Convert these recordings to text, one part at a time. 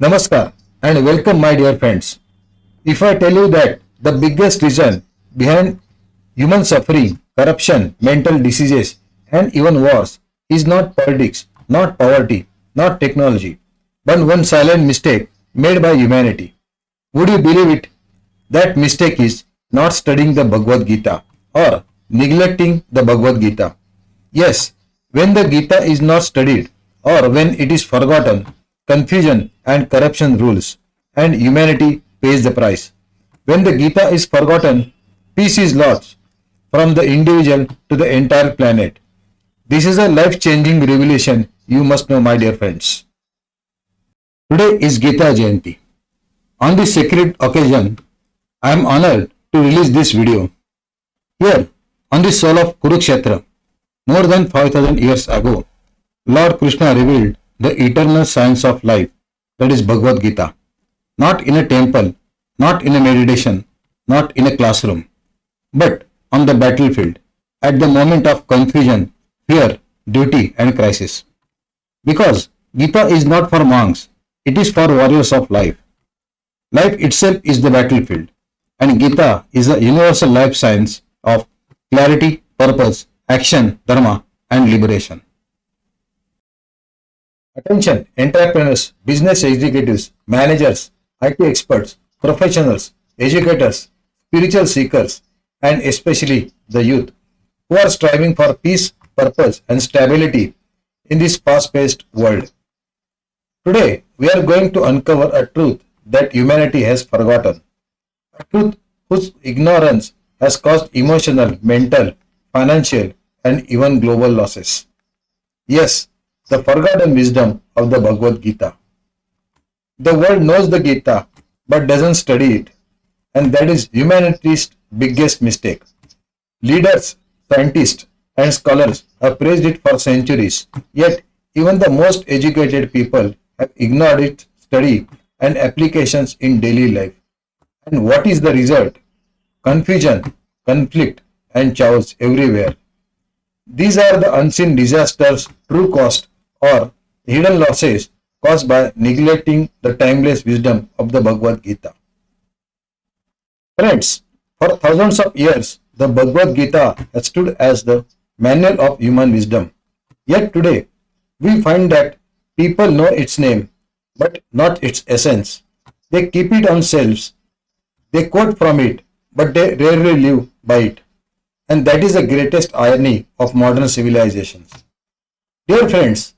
Namaskar and welcome, my dear friends. If I tell you that the biggest reason behind human suffering, corruption, mental diseases, and even wars is not politics, not poverty, not technology, but one silent mistake made by humanity. Would you believe it? That mistake is not studying the Bhagavad Gita or neglecting the Bhagavad Gita. Yes, when the Gita is not studied or when it is forgotten, confusion and corruption rules and humanity pays the price. When the Gita is forgotten, peace is lost from the individual to the entire planet. This is a life-changing revelation you must know, my dear friends. Today is Gita Jayanti. On this sacred occasion, I am honored to release this video. Here, on the soil of Kurukshetra, more than 5000 years ago, Lord Krishna revealed the eternal science of life, that is Bhagavad Gita, not in a temple, not in a meditation, not in a classroom, but on the battlefield, at the moment of confusion, fear, duty, and crisis. Because Gita is not for monks, it is for warriors of life. Life itself is the battlefield, and Gita is a universal life science of clarity, purpose, action, dharma, and liberation. Attention, entrepreneurs, business executives, managers, IT experts, professionals, educators, spiritual seekers, and especially the youth who are striving for peace, purpose, and stability in this fast-paced world. Today, we are going to uncover a truth that humanity has forgotten, a truth whose ignorance has caused emotional, mental, financial, and even global losses. Yes, the forgotten wisdom of the Bhagavad Gita. The world knows the Gita but doesn't study it, and that is humanity's biggest mistake. Leaders, scientists, and scholars have praised it for centuries, yet even the most educated people have ignored its study and applications in daily life. And what is the result? Confusion, conflict, and chaos everywhere. These are the unseen disasters, true cost, or hidden losses caused by neglecting the timeless wisdom of the Bhagavad Gita. Friends, for thousands of years, the Bhagavad Gita has stood as the manual of human wisdom. Yet today, we find that people know its name, but not its essence. They keep it on shelves, they quote from it, but they rarely live by it. And that is the greatest irony of modern civilizations. Dear friends,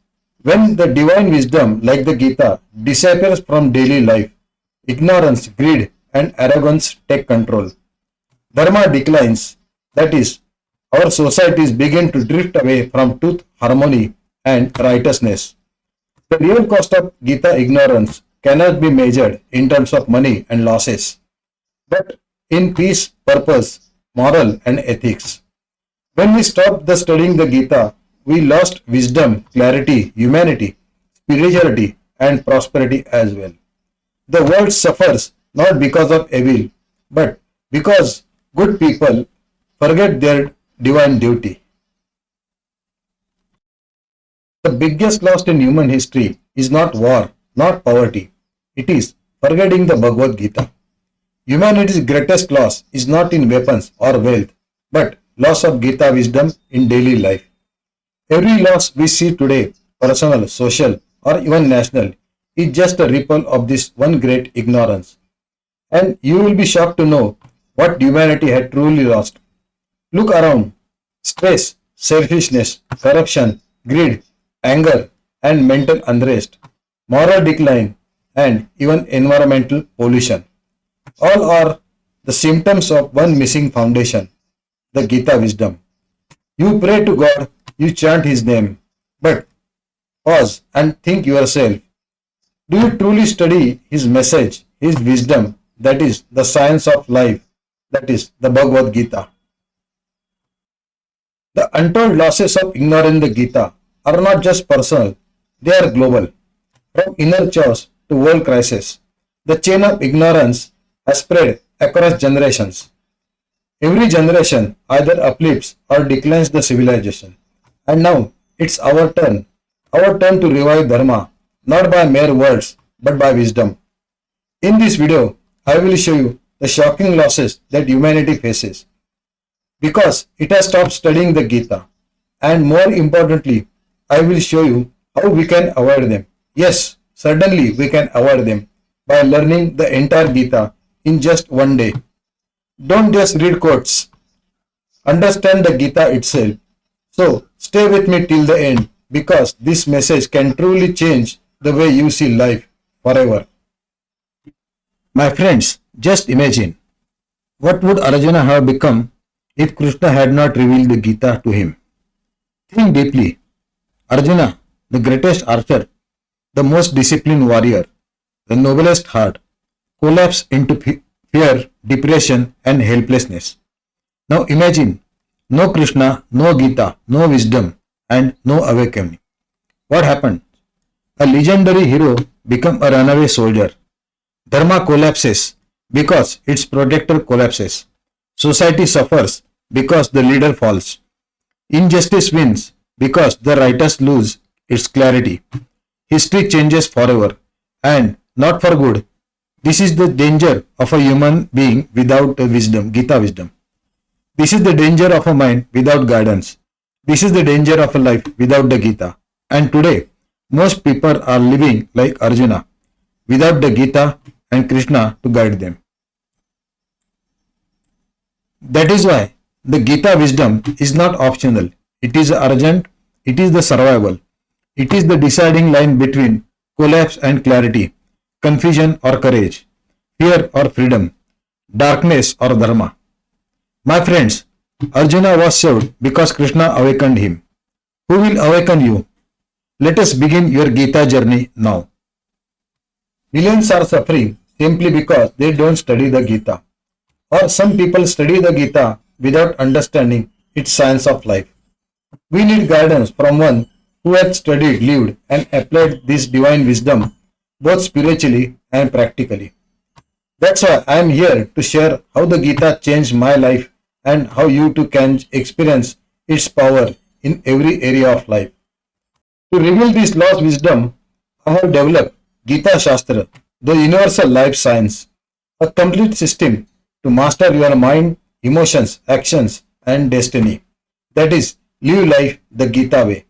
when the divine wisdom like the Gita disappears from daily life, ignorance, greed, and arrogance take control. Dharma declines, that is, our societies begin to drift away from truth, harmony, and righteousness. The real cost of Gita ignorance cannot be measured in terms of money and losses, but in peace, purpose, moral, and ethics. When we stopped the studying the Gita, we lost wisdom, clarity, humanity, spirituality, and prosperity as well. The world suffers not because of evil, but because good people forget their divine duty. The biggest loss in human history is not war, not poverty. It is forgetting the Bhagavad Gita. Humanity's greatest loss is not in weapons or wealth, but loss of Gita wisdom in daily life. Every loss we see today, personal, social, or even national, is just a ripple of this one great ignorance. And you will be shocked to know what humanity had truly lost. Look around. Stress, selfishness, corruption, greed, anger, and mental unrest, moral decline, and even environmental pollution. All are the symptoms of one missing foundation, the Gita wisdom. You pray to God, you chant His name, but pause and think yourself. Do you truly study His message, His wisdom, that is the science of life, that is the Bhagavad Gita? The untold losses of ignoring the Gita are not just personal, they are global. From inner chaos to world crisis, the chain of ignorance has spread across generations. Every generation either uplifts or declines the civilization. And now it's our turn to revive Dharma, not by mere words, but by wisdom. In this video, I will show you the shocking losses that humanity faces because it has stopped studying the Gita. And more importantly, I will show you how we can avoid them. Yes, certainly we can avoid them by learning the entire Gita in just one day. Don't just read quotes, understand the Gita itself. So stay with me till the end because this message can truly change the way you see life forever. My friends, just imagine what would Arjuna have become if Krishna had not revealed the Gita to him. Think deeply. Arjuna, the greatest archer, the most disciplined warrior, the noblest heart, collapsed into fear, depression, and helplessness. Now imagine no Krishna, no Gita, no wisdom, and no awakening. What happened? A legendary hero became a runaway soldier. Dharma collapses because its protector collapses. Society suffers because the leader falls. Injustice wins because the righteous lose its clarity. History changes forever and not for good. This is the danger of a human being without wisdom, Gita wisdom. This is the danger of a mind without guidance. This is the danger of a life without the Gita. And today, most people are living like Arjuna, without the Gita and Krishna to guide them. That is why the Gita wisdom is not optional. It is urgent. It is the survival. It is the deciding line between collapse and clarity, confusion or courage, fear or freedom, darkness or dharma. My friends, Arjuna was saved because Krishna awakened him. Who will awaken you? Let us begin your Gita journey now. Millions are suffering simply because they don't study the Gita. Or some people study the Gita without understanding its science of life. We need guidance from one who has studied, lived, and applied this divine wisdom both spiritually and practically. That's why I am here to share how the Gita changed my life and how you too can experience its power in every area of life. To reveal this lost wisdom, I have developed GitaShastra, the universal life science, a complete system to master your mind, emotions, actions, and destiny. That is, live life the Gita way.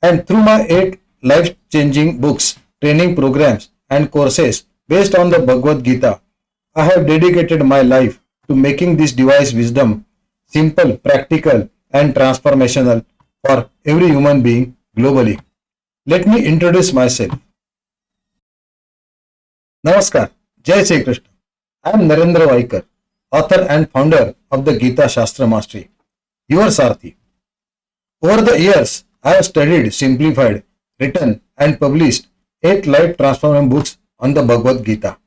And through my 8 life-changing books, training programs, and courses based on the Bhagavad Gita, I have dedicated my life to making this device wisdom simple, practical, and transformational for every human being globally. Let me introduce myself. Namaskar, Jai Shri Krishna. I am Narendra Vaikar, author and founder of the GitaShastra Mastery, your Sarthi. Over the years, I have studied, simplified, written, and published 8 life transforming books on the Bhagavad Gita.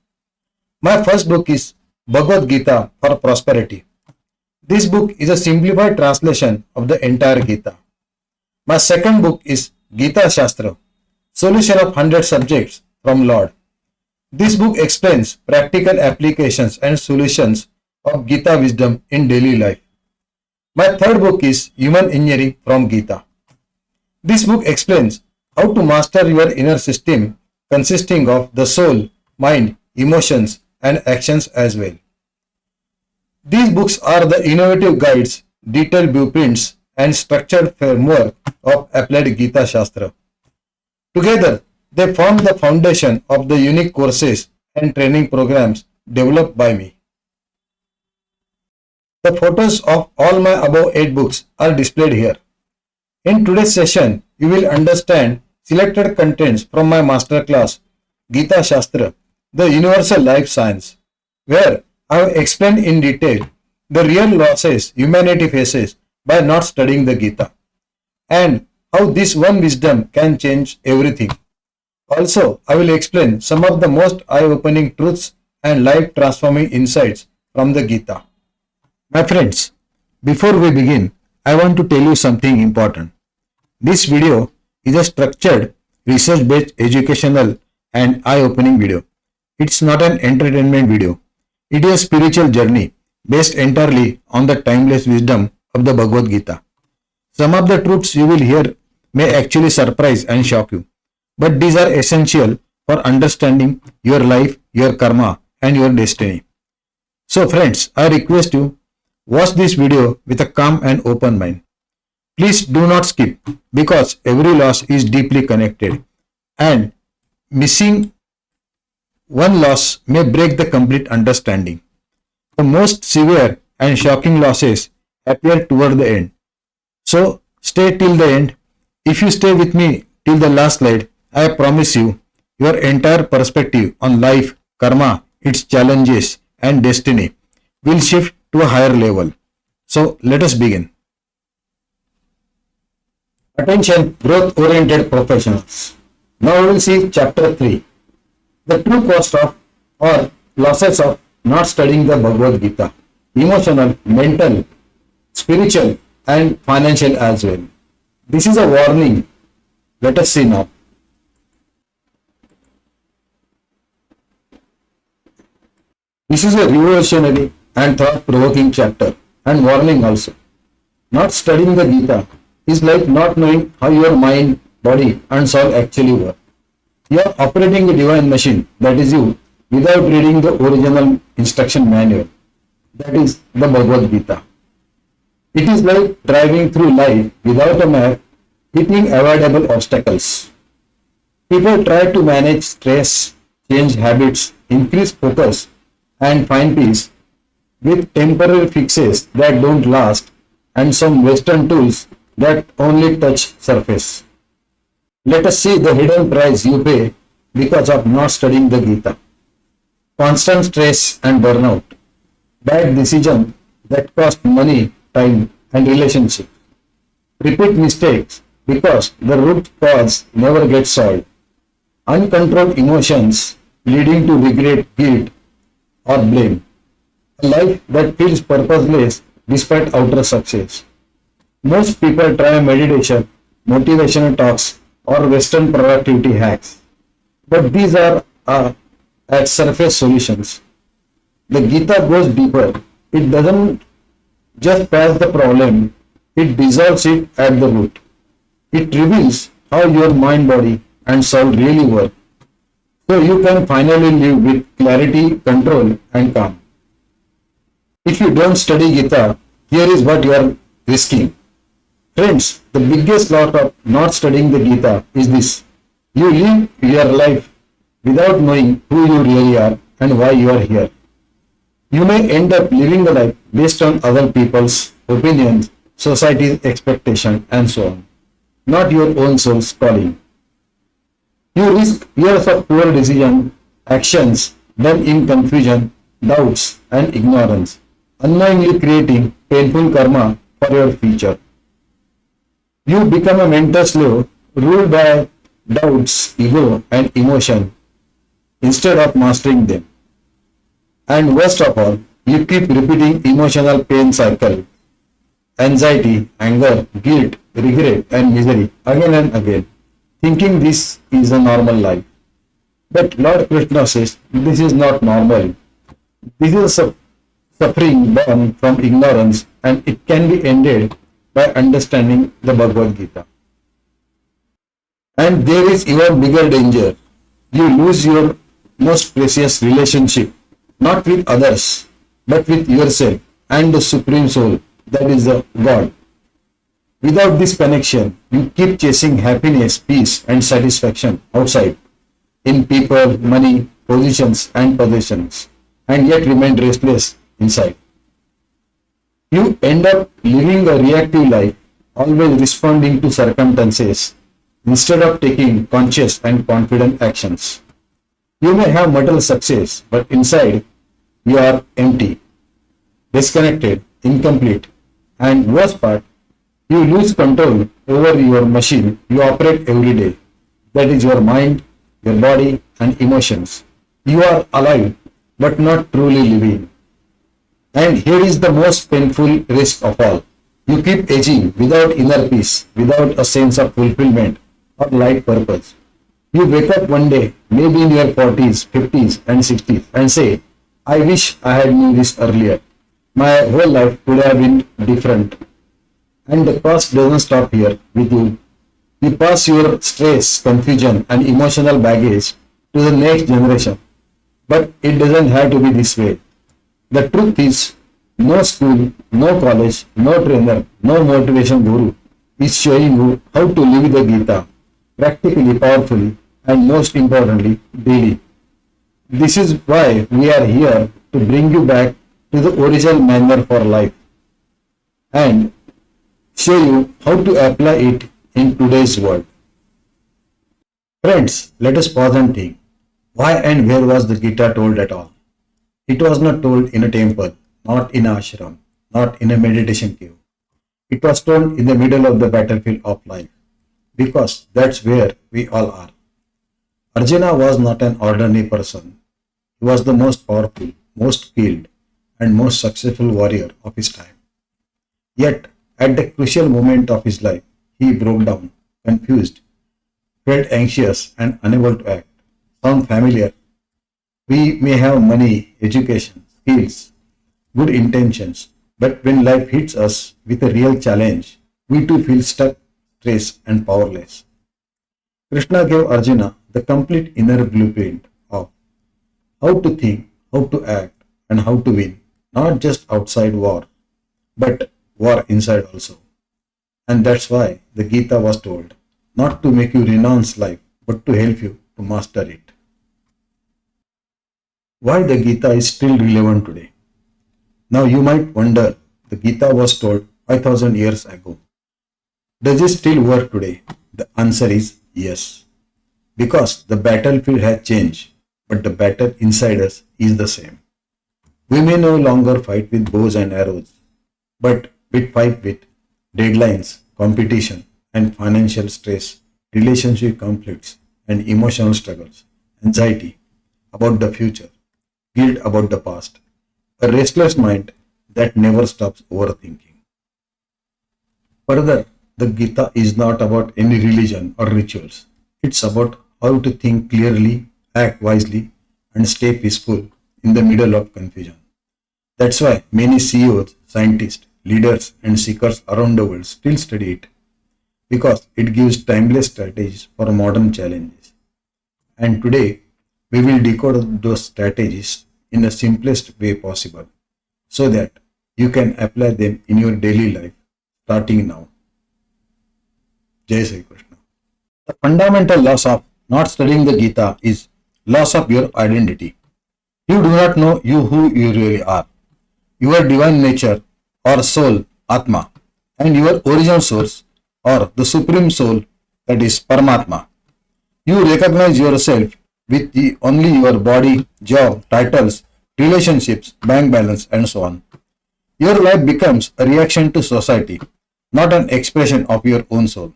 My first book is Bhagavad Gita for Prosperity. This book is a simplified translation of the entire Gita. My second book is GitaShastra, Solution of 100 Subjects from Lord. This book explains practical applications and solutions of Gita wisdom in daily life. My third book is Human Engineering from Gita. This book explains how to master your inner system consisting of the soul, mind, emotions, and actions as well. These books are the innovative guides, detailed blueprints, and structured framework of applied Gita Shastra. Together, they form the foundation of the unique courses and training programs developed by me. The photos of all my above 8 books are displayed here. In today's session, you will understand selected contents from my masterclass, GitaShastra, the Universal Life Science, where I have explained in detail the real losses humanity faces by not studying the Gita, and how this one wisdom can change everything. Also, I will explain some of the most eye-opening truths and life-transforming insights from the Gita. My friends, before we begin, I want to tell you something important. This video is a structured, research-based, educational and eye-opening video. It's not an entertainment video. It is a spiritual journey based entirely on the timeless wisdom of the Bhagavad Gita. Some of the truths you will hear may actually surprise and shock you, but these are essential for understanding your life, your karma, and your destiny. So friends, I request you, watch this video with a calm and open mind. Please do not skip because every loss is deeply connected and missing one loss may break the complete understanding. The most severe and shocking losses appear toward the end. So stay till the end. If you stay with me till the last slide, I promise you, your entire perspective on life, karma, its challenges and destiny will shift to a higher level. So let us begin. Attention, growth-oriented professionals. Now we will see chapter 3. The true cost of or losses of not studying the Bhagavad Gita. Emotional, mental, spiritual and financial as well. This is a warning. Let us see now. This is a revolutionary and thought-provoking chapter and warning also. Not studying the Gita is like not knowing how your mind, body and soul actually work. You are operating a divine machine, that is you, without reading the original instruction manual, that is the Bhagavad Gita. It is like driving through life without a map, hitting avoidable obstacles. People try to manage stress, change habits, increase focus, and find peace with temporary fixes that don't last and some Western tools that only touch surface. Let us see the hidden price you pay because of not studying the Gita. Constant stress and burnout, bad decisions that cost money, time and relationship. Repeat mistakes because the root cause never gets solved. Uncontrolled emotions leading to regret, guilt or blame. A life that feels purposeless despite outer success. Most people try meditation, motivational talks or Western productivity hacks. But these are at surface solutions. The Gita goes deeper. It doesn't just patch the problem, it dissolves it at the root. It reveals how your mind, body and soul really work. So you can finally live with clarity, control and calm. If you don't study Gita, here is what you are risking. Friends, the biggest loss of not studying the Gita is this. You live your life without knowing who you really are and why you are here. You may end up living the life based on other people's opinions, society's expectation and so on, not your own soul's calling. You risk years of poor decision, actions done in confusion, doubts and ignorance, unknowingly creating painful karma for your future. You become a mental slave ruled by doubts, ego and emotion instead of mastering them. And worst of all, you keep repeating emotional pain cycle, anxiety, anger, guilt, regret and misery again and again, thinking this is a normal life. But Lord Krishna says this is not normal. This is a suffering born from ignorance and it can be ended by understanding the Bhagavad Gita. And there is even bigger danger. You lose your most precious relationship, not with others, but with yourself and the Supreme Soul, that is the God. Without this connection, you keep chasing happiness, peace and satisfaction outside, in people, money, positions and possessions, and yet remain restless inside. You end up living a reactive life, always responding to circumstances, instead of taking conscious and confident actions. You may have material success, but inside you are empty, disconnected, incomplete, and worst part, you lose control over your machine you operate every day. That is your mind, your body, and emotions. You are alive, but not truly living. And here is the most painful risk of all. You keep aging without inner peace, without a sense of fulfillment or life purpose. You wake up one day, maybe in your 40s, 50s and 60s and say, I wish I had knew this earlier. My whole life would have been different. And the past doesn't stop here with you. You pass your stress, confusion and emotional baggage to the next generation. But it doesn't have to be this way. The truth is, no school, no college, no trainer, no motivation guru is showing you how to live the Gita practically, powerfully, and most importantly, daily. This is why we are here to bring you back to the original manual for life and show you how to apply it in today's world. Friends, let us pause and think. Why and where was the Gita told at all? It was not told in a temple, not in an ashram, not in a meditation cave. It was told in the middle of the battlefield of life, because that's where we all are. Arjuna was not an ordinary person. He was the most powerful, most skilled, and most successful warrior of his time. Yet, at the crucial moment of his life, he broke down, confused, felt anxious, and unable to act. Sound familiar? We may have money, education, skills, good intentions, but when life hits us with a real challenge, we too feel stuck, stressed, and powerless. Krishna gave Arjuna the complete inner blueprint of how to think, how to act, and how to win, not just outside war, but war inside also. And that's why the Gita was told, not to make you renounce life, but to help you to master it. Why the Gita is still relevant today? Now you might wonder, the Gita was told 5000 years ago. Does it still work today? The answer is yes. Because the battlefield has changed, but the battle inside us is the same. We may no longer fight with bows and arrows, but we fight with deadlines, competition, and financial stress, relationship conflicts, and emotional struggles, anxiety about the future, guilt about the past, a restless mind that never stops overthinking. Further, the Gita is not about any religion or rituals. It's about how to think clearly, act wisely, and stay peaceful in the middle of confusion. That's why many CEOs, scientists, leaders, and seekers around the world still study it, because it gives timeless strategies for modern challenges. And today, we will decode those strategies in the simplest way possible so that you can apply them in your daily life starting now. Jai Sri Krishna. The fundamental loss of not studying the Gita is loss of your identity. You do not know you who you really are, your divine nature or soul, Atma, and your original source or the supreme soul, that is Paramatma. You recognize yourself with only your body, job, titles, relationships, bank balance, and so on. Your life becomes a reaction to society, not an expression of your own soul.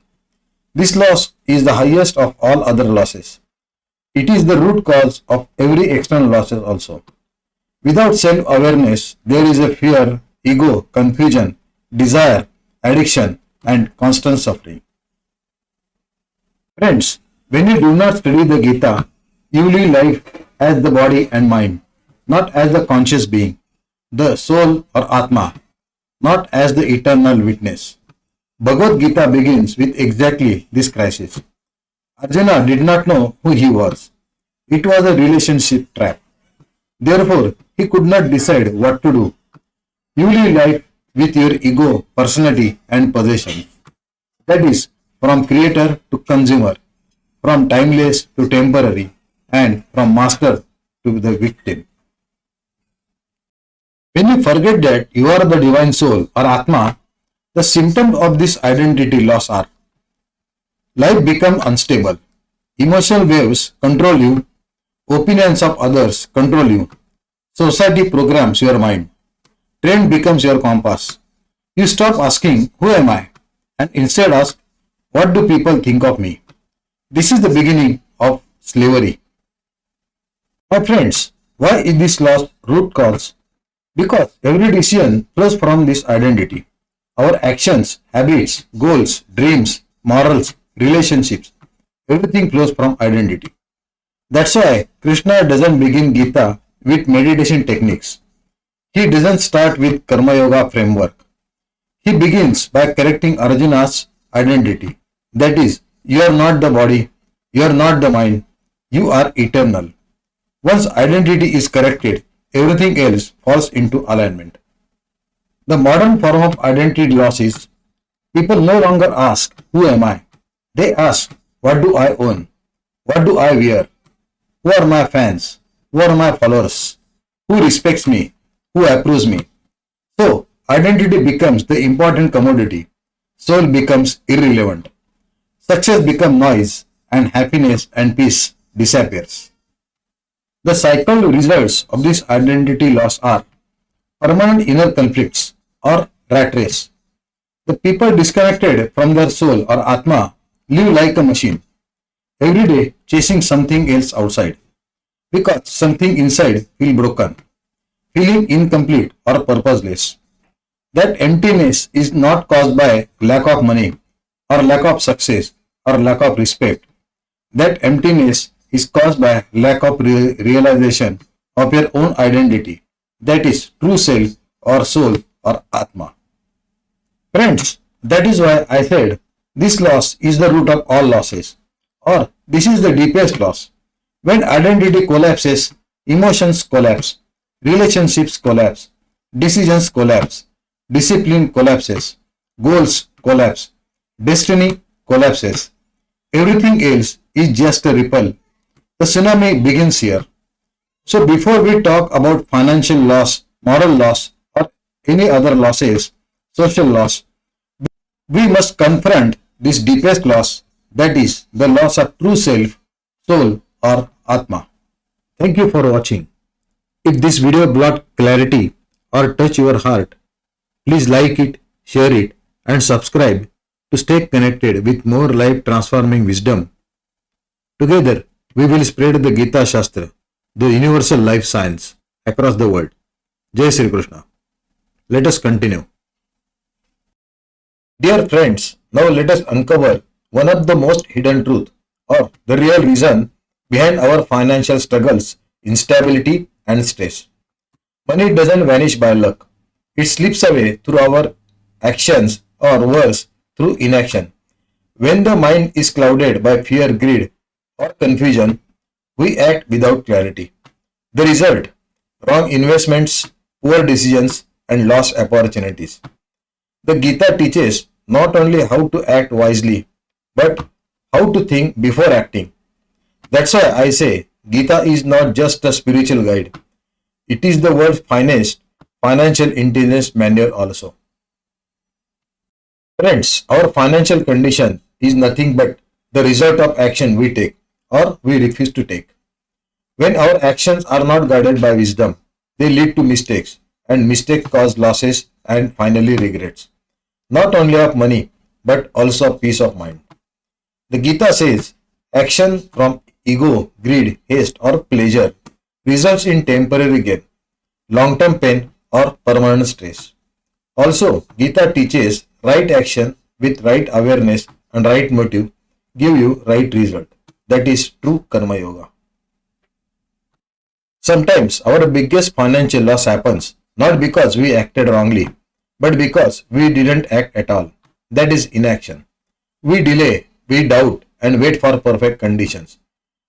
This loss is the highest of all other losses. It is the root cause of every external losses also. Without self-awareness, there is a fear, ego, confusion, desire, addiction, and constant suffering. Friends, when you do not study the Gita, you live life as the body and mind, not as the conscious being, the soul or Atma, not as the eternal witness. Bhagavad Gita begins with exactly this crisis. Arjuna did not know who he was. It was a relationship trap. Therefore, he could not decide what to do. You live life with your ego, personality, and possessions. That is, from creator to consumer, from timeless to temporary, and from master to the victim. When you forget that you are the divine soul or Atma, the symptoms of this identity loss are: life becomes unstable, emotional waves control you, opinions of others control you, society programs your mind, trend becomes your compass. You stop asking, "Who am I?" and instead ask, "What do people think of me?" This is the beginning of slavery. My friends, why is this loss root cause? Because every decision flows from this identity. Our actions, habits, goals, dreams, morals, relationships, everything flows from identity. That's why Krishna doesn't begin Gita with meditation techniques. He doesn't start with Karma Yoga framework. He begins by correcting Arjuna's identity. That is, you are not the body, you are not the mind, You are eternal. Once identity is corrected, everything else falls into alignment. The modern form of identity loss is people no longer ask, who am I? They ask, what do I own? What do I wear? Who are my fans? Who are my followers? Who respects me? Who approves me? So, identity becomes the important commodity. Soul becomes irrelevant. Success becomes noise, and happiness and peace disappears. The cycle results of this identity loss are permanent inner conflicts or rat race. The people disconnected from their soul or Atma live like a machine, every day chasing something else outside, because something inside feels broken, feeling incomplete or purposeless. That emptiness is not caused by lack of money or lack of success or lack of respect. That emptiness is caused by lack of realization of your own identity, that is true self or soul or Atma. Friends, that is why I said this loss is the root of all losses, or this is the deepest loss. When identity collapses, emotions collapse, relationships collapse, decisions collapse, discipline collapses, goals collapse, destiny collapses. Everything else is just a ripple. The tsunami begins here. So before we talk about financial loss, moral loss, or any other losses, social loss, we must confront this deepest loss, that is the loss of true self, soul or Atma. Thank you for watching. If this video brought clarity or touch your heart, please like it, share it and subscribe to stay connected with more life transforming wisdom. Together, we will spread the GitaShastra, the universal life science, across the world. Jai Shri Krishna. Let us continue. Dear friends, now let us uncover one of the most hidden truth or the real reason behind our financial struggles, instability and stress. Money doesn't vanish by luck. It slips away through our actions or worse, through inaction. When the mind is clouded by fear, greed or confusion, we act without clarity. The result, wrong investments, poor decisions and lost opportunities. The Gita teaches not only how to act wisely, but how to think before acting. That's why I say Gita is not just a spiritual guide. It is the world's finest financial intelligence manual also. Friends, our financial condition is nothing but the result of action we take or we refuse to take. When our actions are not guided by wisdom, they lead to mistakes, and mistakes cause losses and finally regrets. Not only of money, but also of peace of mind. The Gita says, action from ego, greed, haste or pleasure results in temporary gain, long-term pain or permanent stress. Also, Gita teaches right action with right awareness and right motive give you right result. That is true Karma Yoga. Sometimes our biggest financial loss happens not because we acted wrongly, but because we didn't act at all. That is inaction. We delay, we doubt and wait for perfect conditions.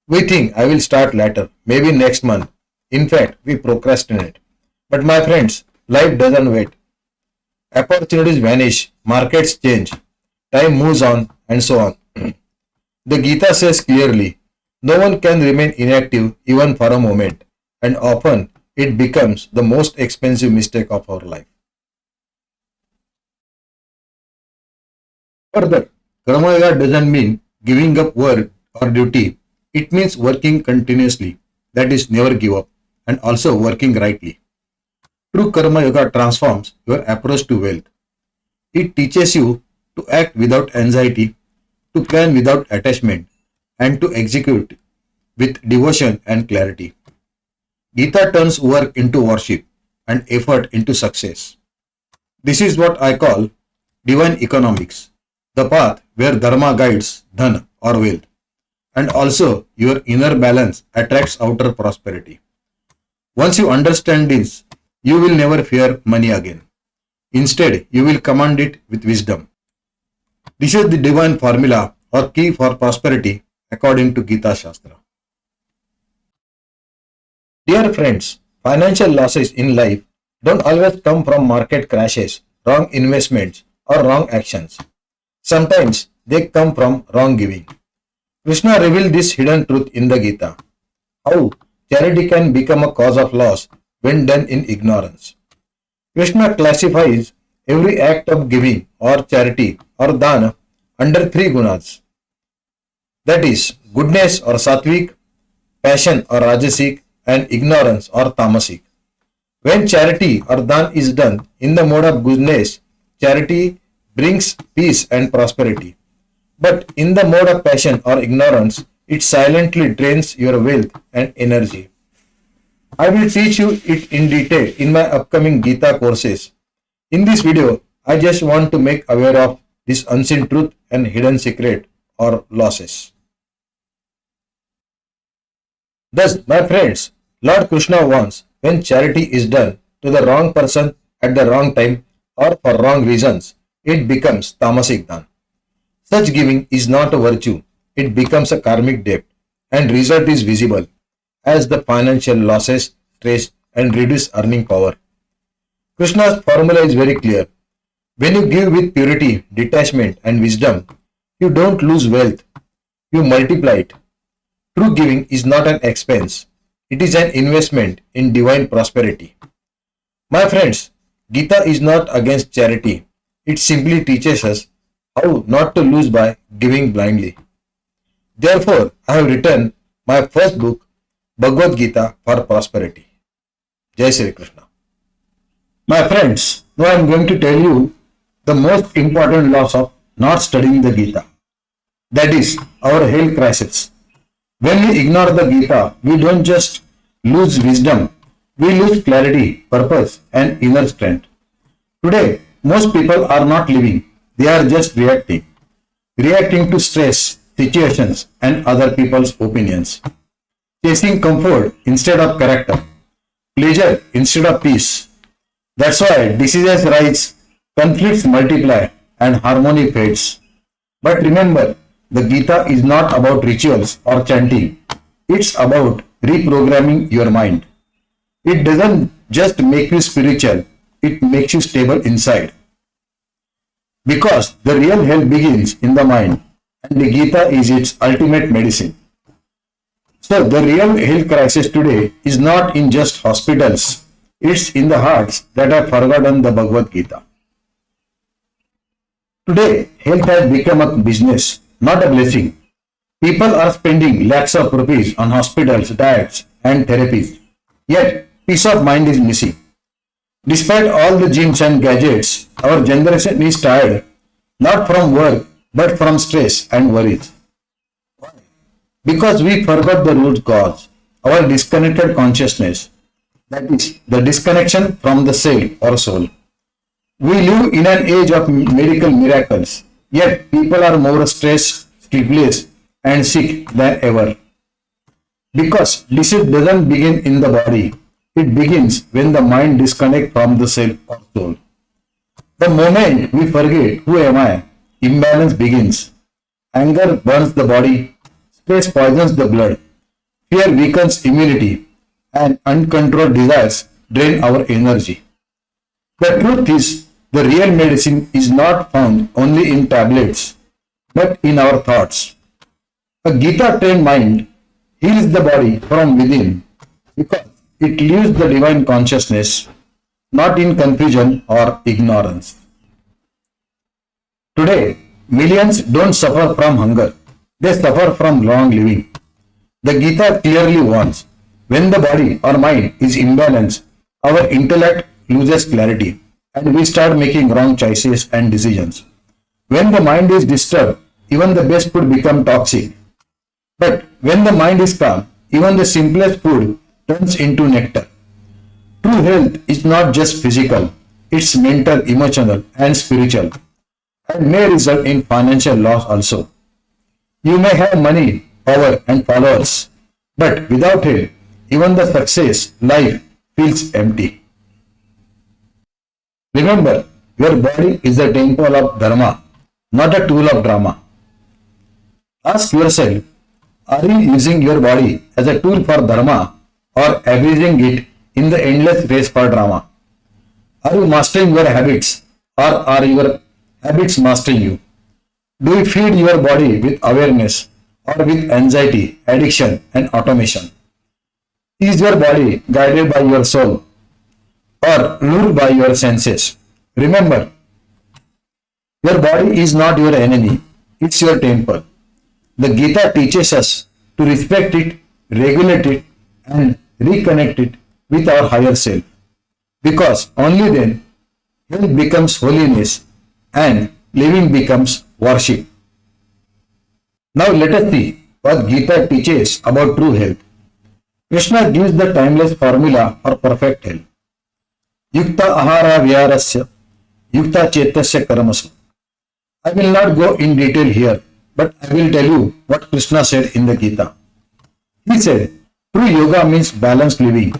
We think I will start later, maybe next month. In fact, we procrastinate. But my friends, life doesn't wait. Opportunities vanish, markets change, time moves on and so on. The Gita says clearly, no one can remain inactive even for a moment, and often it becomes the most expensive mistake of our life. Further, Karma Yoga doesn't mean giving up work or duty. It means working continuously, that is never give up, and also working rightly. True Karma Yoga transforms your approach to wealth. It teaches you to act without anxiety, to plan without attachment, and to execute with devotion and clarity. Gita turns work into worship and effort into success. This is what I call divine economics, the path where dharma guides dhan or wealth, and also your inner balance attracts outer prosperity. Once you understand this, you will never fear money again. Instead, you will command it with wisdom. This is the divine formula or key for prosperity according to GitaShastra. Dear friends, financial losses in life don't always come from market crashes, wrong investments, or wrong actions. Sometimes they come from wrong giving. Krishna revealed this hidden truth in the Gita. How charity can become a cause of loss when done in ignorance. Krishna classifies every act of giving or charity or dana under three gunas, that is, goodness or sattvic, passion or rajasic, and ignorance or tamasic. When charity or dan is done in the mode of goodness, charity brings peace and prosperity. But in the mode of passion or ignorance, it silently drains your wealth and energy. I will teach you it in detail in my upcoming Gita courses. In this video, I just want to make aware of this unseen truth and hidden secret or losses. Thus, my friends, Lord Krishna wants when charity is done to the wrong person at the wrong time or for wrong reasons, it becomes tamasic dan. Such giving is not a virtue, it becomes a karmic debt, and result is visible as the financial losses, stress, and reduced earning power. Krishna's formula is very clear. When you give with purity, detachment, and wisdom, you don't lose wealth, you multiply it. True giving is not an expense, it is an investment in divine prosperity. My friends, Gita is not against charity, it simply teaches us how not to lose by giving blindly. Therefore, I have written my first book, Bhagavad Gita for Prosperity. Jai Shri Krishna. My friends, now I am going to tell you the most important loss of not studying the Gita. That is our health crisis. When we ignore the Gita, we don't just lose wisdom, we lose clarity, purpose, and inner strength. Today, most people are not living, they are just reacting. Reacting to stress, situations, and other people's opinions. Chasing comfort instead of character. Pleasure instead of peace. That's why diseases rise, conflicts multiply, and harmony fades. But remember, the Gita is not about rituals or chanting. It's about reprogramming your mind. It doesn't just make you spiritual, it makes you stable inside. Because the real health begins in the mind, and the Gita is its ultimate medicine. So, the real health crisis today is not in just hospitals, it's in the hearts that have forgotten the Bhagavad Gita. Today, health has become a business, not a blessing. People are spending lakhs of rupees on hospitals, diets, and therapies. Yet, peace of mind is missing. Despite all the gyms and gadgets, our generation is tired, not from work, but from stress and worries. Because we forgot the root cause, our disconnected consciousness, that is, the disconnection from the self or soul. We live in an age of medical miracles, yet people are more stressed, sleepless, and sick than ever. Because disease doesn't begin in the body, it begins when the mind disconnects from the self or soul. The moment we forget who am I, imbalance begins. Anger burns the body, stress poisons the blood, fear weakens immunity, and uncontrolled desires drain our energy. The truth is, the real medicine is not found only in tablets, but in our thoughts. A Gita trained mind heals the body from within because it lives the divine consciousness, not in confusion or ignorance. Today, millions don't suffer from hunger, they suffer from wrong living. The Gita clearly warns, when the body or mind is imbalanced, our intellect loses clarity and we start making wrong choices and decisions. When the mind is disturbed, even the best food becomes toxic. But when the mind is calm, even the simplest food turns into nectar. True health is not just physical, it's mental, emotional, and spiritual, and may result in financial loss also. You may have money, power, and followers, but without health, even the success, life feels empty. Remember, your body is the temple of Dharma, not a tool of drama. Ask yourself, are you using your body as a tool for Dharma or abusing it in the endless race for drama? Are you mastering your habits or are your habits mastering you? Do you feed your body with awareness or with anxiety, addiction, and automation? Is your body guided by your soul or ruled by your senses? Remember, your body is not your enemy, it's your temple. The Gita teaches us to respect it, regulate it, and reconnect it with our higher self. Because only then health becomes holiness and living becomes worship. Now let us see what Gita teaches about true health. Krishna gives the timeless formula for perfect health. Yukta ahara vyarasya, yukta chetasya karamasu. I will not go in detail here, but I will tell you what Krishna said in the Gita. He said, true yoga means balanced living,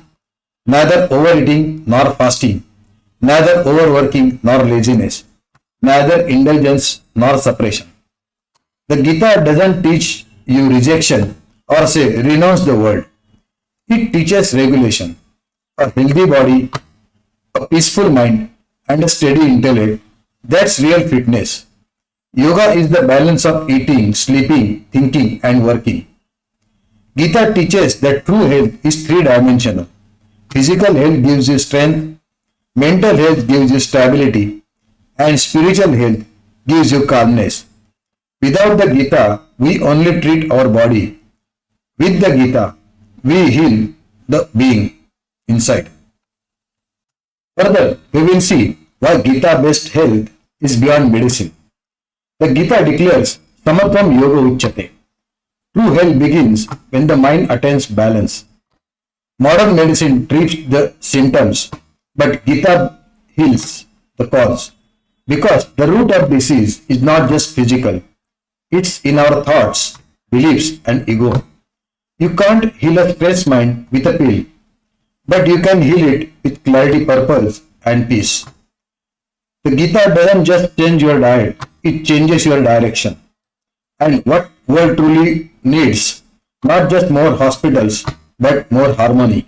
neither overeating nor fasting, neither overworking nor laziness, neither indulgence nor suppression. The Gita doesn't teach you rejection or say renounce the world. It teaches regulation, a healthy body, a peaceful mind, and a steady intellect. That's real fitness. Yoga is the balance of eating, sleeping, thinking, and working. Gita teaches that true health is three-dimensional. Physical health gives you strength, mental health gives you stability, and spiritual health gives you calmness. Without the Gita, we only treat our body. With the Gita, we heal the being inside. Further, we will see why Gita-based health is beyond medicine. The Gita declares, Samatvam Yoga Uchyate. True health begins when the mind attains balance. Modern medicine treats the symptoms, but Gita heals the cause. Because the root of disease is not just physical, it's in our thoughts, beliefs, and ego. You can't heal a stressed mind with a pill, but you can heal it with clarity, purpose, and peace. The Gita doesn't just change your diet, it changes your direction. And what world truly needs, not just more hospitals, but more harmony.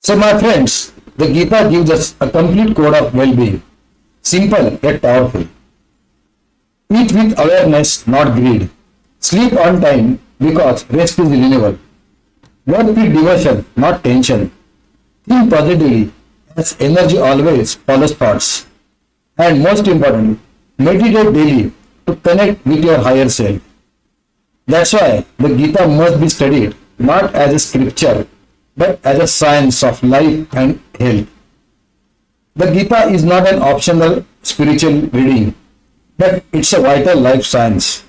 So my friends, the Gita gives us a complete code of well-being, simple yet powerful. Eat with awareness, not greed. Sleep on time because rest is renewal. Work with devotion, not tension. Think positively, as energy always follows thoughts. And most importantly, meditate daily to connect with your higher self. That's why the Gita must be studied not as a scripture, but as a science of life and health. The Gita is not an optional spiritual reading, but it's a vital life science.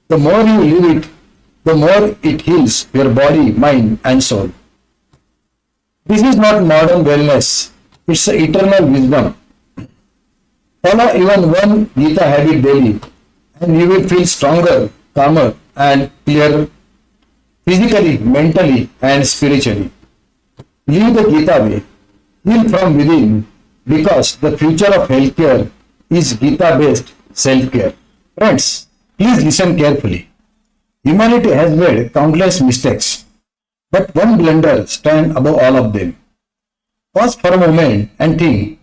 The more you live it, the more it heals your body, mind, and soul. This is not modern wellness, it's the eternal wisdom. Follow even one Gita habit daily, and you will feel stronger, calmer, and clearer physically, mentally, and spiritually. Live the Gita way. Heal from within, because the future of healthcare is Gita-based self-care. Friends, please listen carefully. Humanity has made countless mistakes, but one blunder stands above all of them. Pause for a moment and think,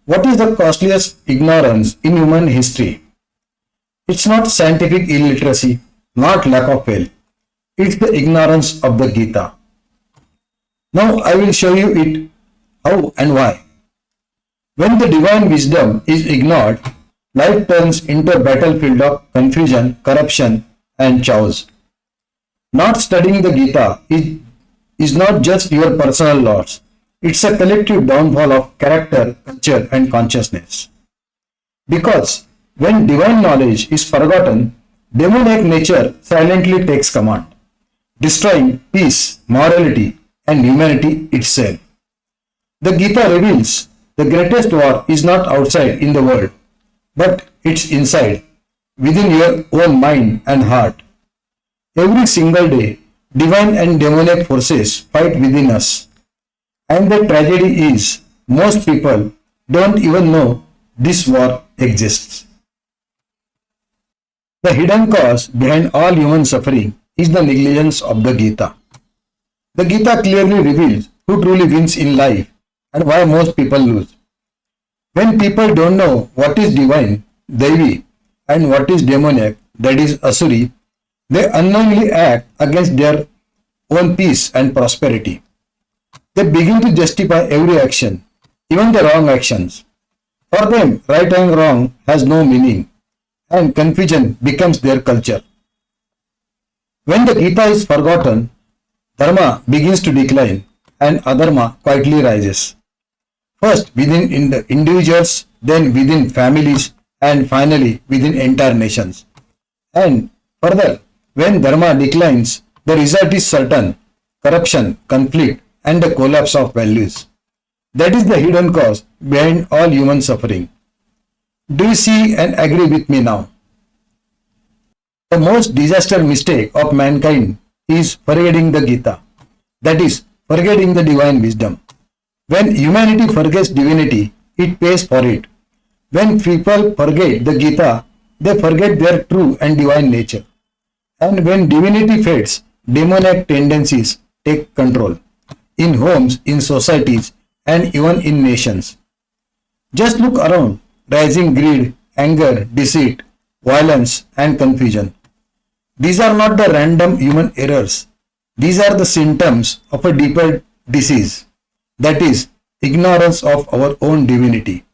what is the costliest ignorance in human history? It's not scientific illiteracy, not lack of will. It's the ignorance of the Gita. Now I will show you it, how and why. When the divine wisdom is ignored, life turns into a battlefield of confusion, corruption, and chaos. Not studying the Gita is not just your personal loss. It's a collective downfall of character, culture, and consciousness. Because when divine knowledge is forgotten, demonic nature silently takes command, destroying peace, morality, and humanity itself. The Gita reveals the greatest war is not outside in the world, but it's inside, within your own mind and heart. Every single day, divine and demonic forces fight within us. And the tragedy is, most people don't even know this war exists. The hidden cause behind all human suffering is the negligence of the Gita. The Gita clearly reveals who truly wins in life and why most people lose. When people don't know what is divine, Devi, and what is demoniac, that is Asuri, they unknowingly act against their own peace and prosperity. They begin to justify every action, even the wrong actions. For them, right and wrong has no meaning, and confusion becomes their culture. When the Gita is forgotten, Dharma begins to decline and Adharma quietly rises. First within individuals, then within families, and finally within entire nations. And further, when Dharma declines, the result is certain: corruption, conflict, and the collapse of values. That is the hidden cause behind all human suffering. Do you see and agree with me now? The most disastrous mistake of mankind is forgetting the Gita. That is, forgetting the divine wisdom. When humanity forgets divinity, it pays for it. When people forget the Gita, they forget their true and divine nature. And when divinity fades, demonic tendencies take control. In homes, in societies, and even in nations. Just look around: rising greed, anger, deceit, violence, and confusion. These are not the random human errors. These are the symptoms of a deeper disease, that is, ignorance of our own divinity.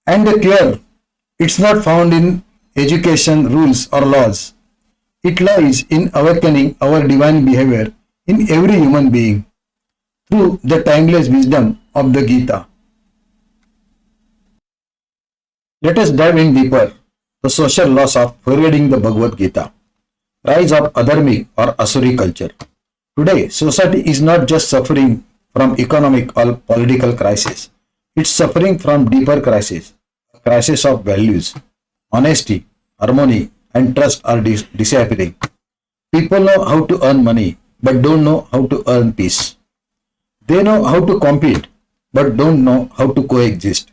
And the cure, it's not found in education, rules, or laws. It lies in awakening our divine behavior in every human being through the timeless wisdom of the Gita. Let us dive in deeper: the social loss of forgetting the Bhagavad Gita, rise of adharmic or Asuri culture. Today, society is not just suffering from economic or political crisis. It's suffering from deeper crisis, a crisis of values. Honesty, harmony, and trust are disappearing. People know how to earn money, but don't know how to earn peace. They know how to compete, but don't know how to coexist.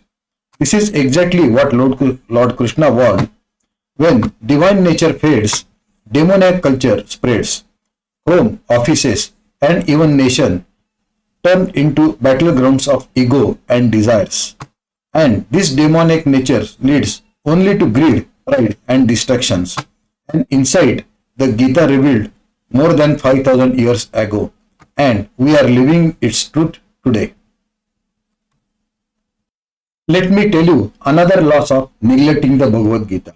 This is exactly what Lord Krishna warned. When divine nature fades, demonic culture spreads. Home, offices, and even nation turn into battlegrounds of ego and desires. And this demonic nature leads only to greed, pride, and destructions. And inside, the Gita revealed more than 5,000 years ago, and we are living its truth today. Let me tell you another loss of neglecting the Bhagavad Gita.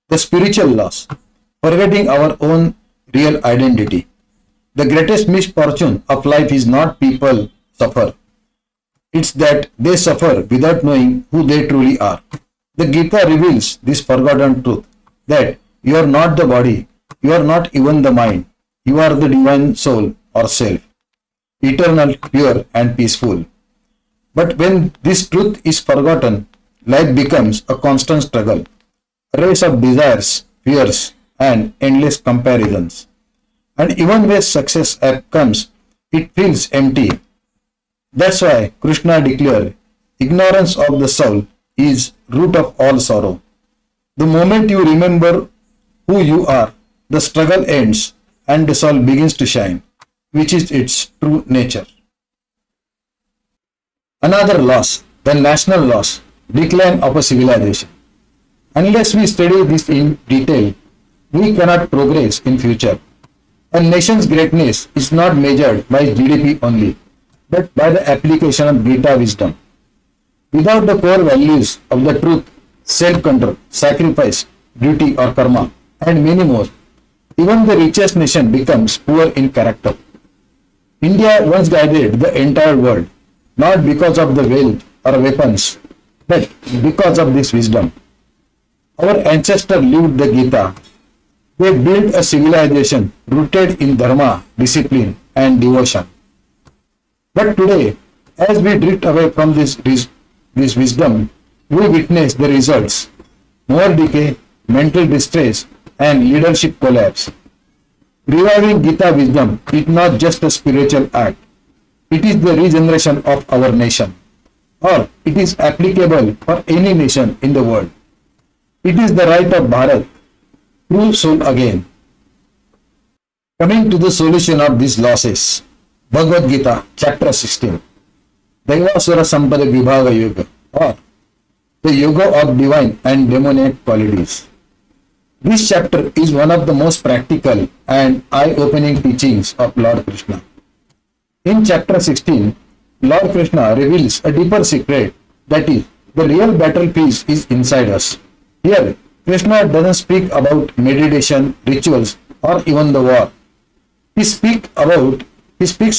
The spiritual loss, forgetting our own real identity. The greatest misfortune of life is not people suffer. It's that they suffer without knowing who they truly are. The Gita reveals this forgotten truth, that you are not the body, you are not even the mind, you are the divine soul or self, eternal, pure, and peaceful. But when this truth is forgotten, life becomes a constant struggle, a race of desires, fears, and endless comparisons. And even when success comes, it feels empty. That's why Krishna declared, ignorance of the soul is root of all sorrow. The moment you remember who you are, the struggle ends and the soul begins to shine, which is its true nature. Another loss, the national loss, decline of a civilization. Unless we study this in detail, we cannot progress in future. A nation's greatness is not measured by GDP only, but by the application of Gita wisdom. Without the core values of the truth, self-control, sacrifice, duty or karma, and many more, even the richest nation becomes poor in character. India once guided the entire world, not because of the wealth or weapons, but because of this wisdom. Our ancestors lived the Gita. They built a civilization rooted in dharma, discipline, and devotion. But today, as we drift away from this wisdom, we witness the results: more decay, mental distress, and leadership collapse. Reviving Gita wisdom is not just a spiritual act. It is the regeneration of our nation, or it is applicable for any nation in the world. It is the right of Bharat, true soul again. Coming to the solution of these losses, Bhagavad Gita, chapter 16, Daivasura Sampada Vibhaga Yoga, or the Yoga of Divine and Demoniac Qualities. This chapter is one of the most practical and eye-opening teachings of Lord Krishna. In chapter 16, Lord Krishna reveals a deeper secret, that is, the real battlefield is inside us. Here, Krishna doesn't speak about meditation, rituals, or even the war. He speaks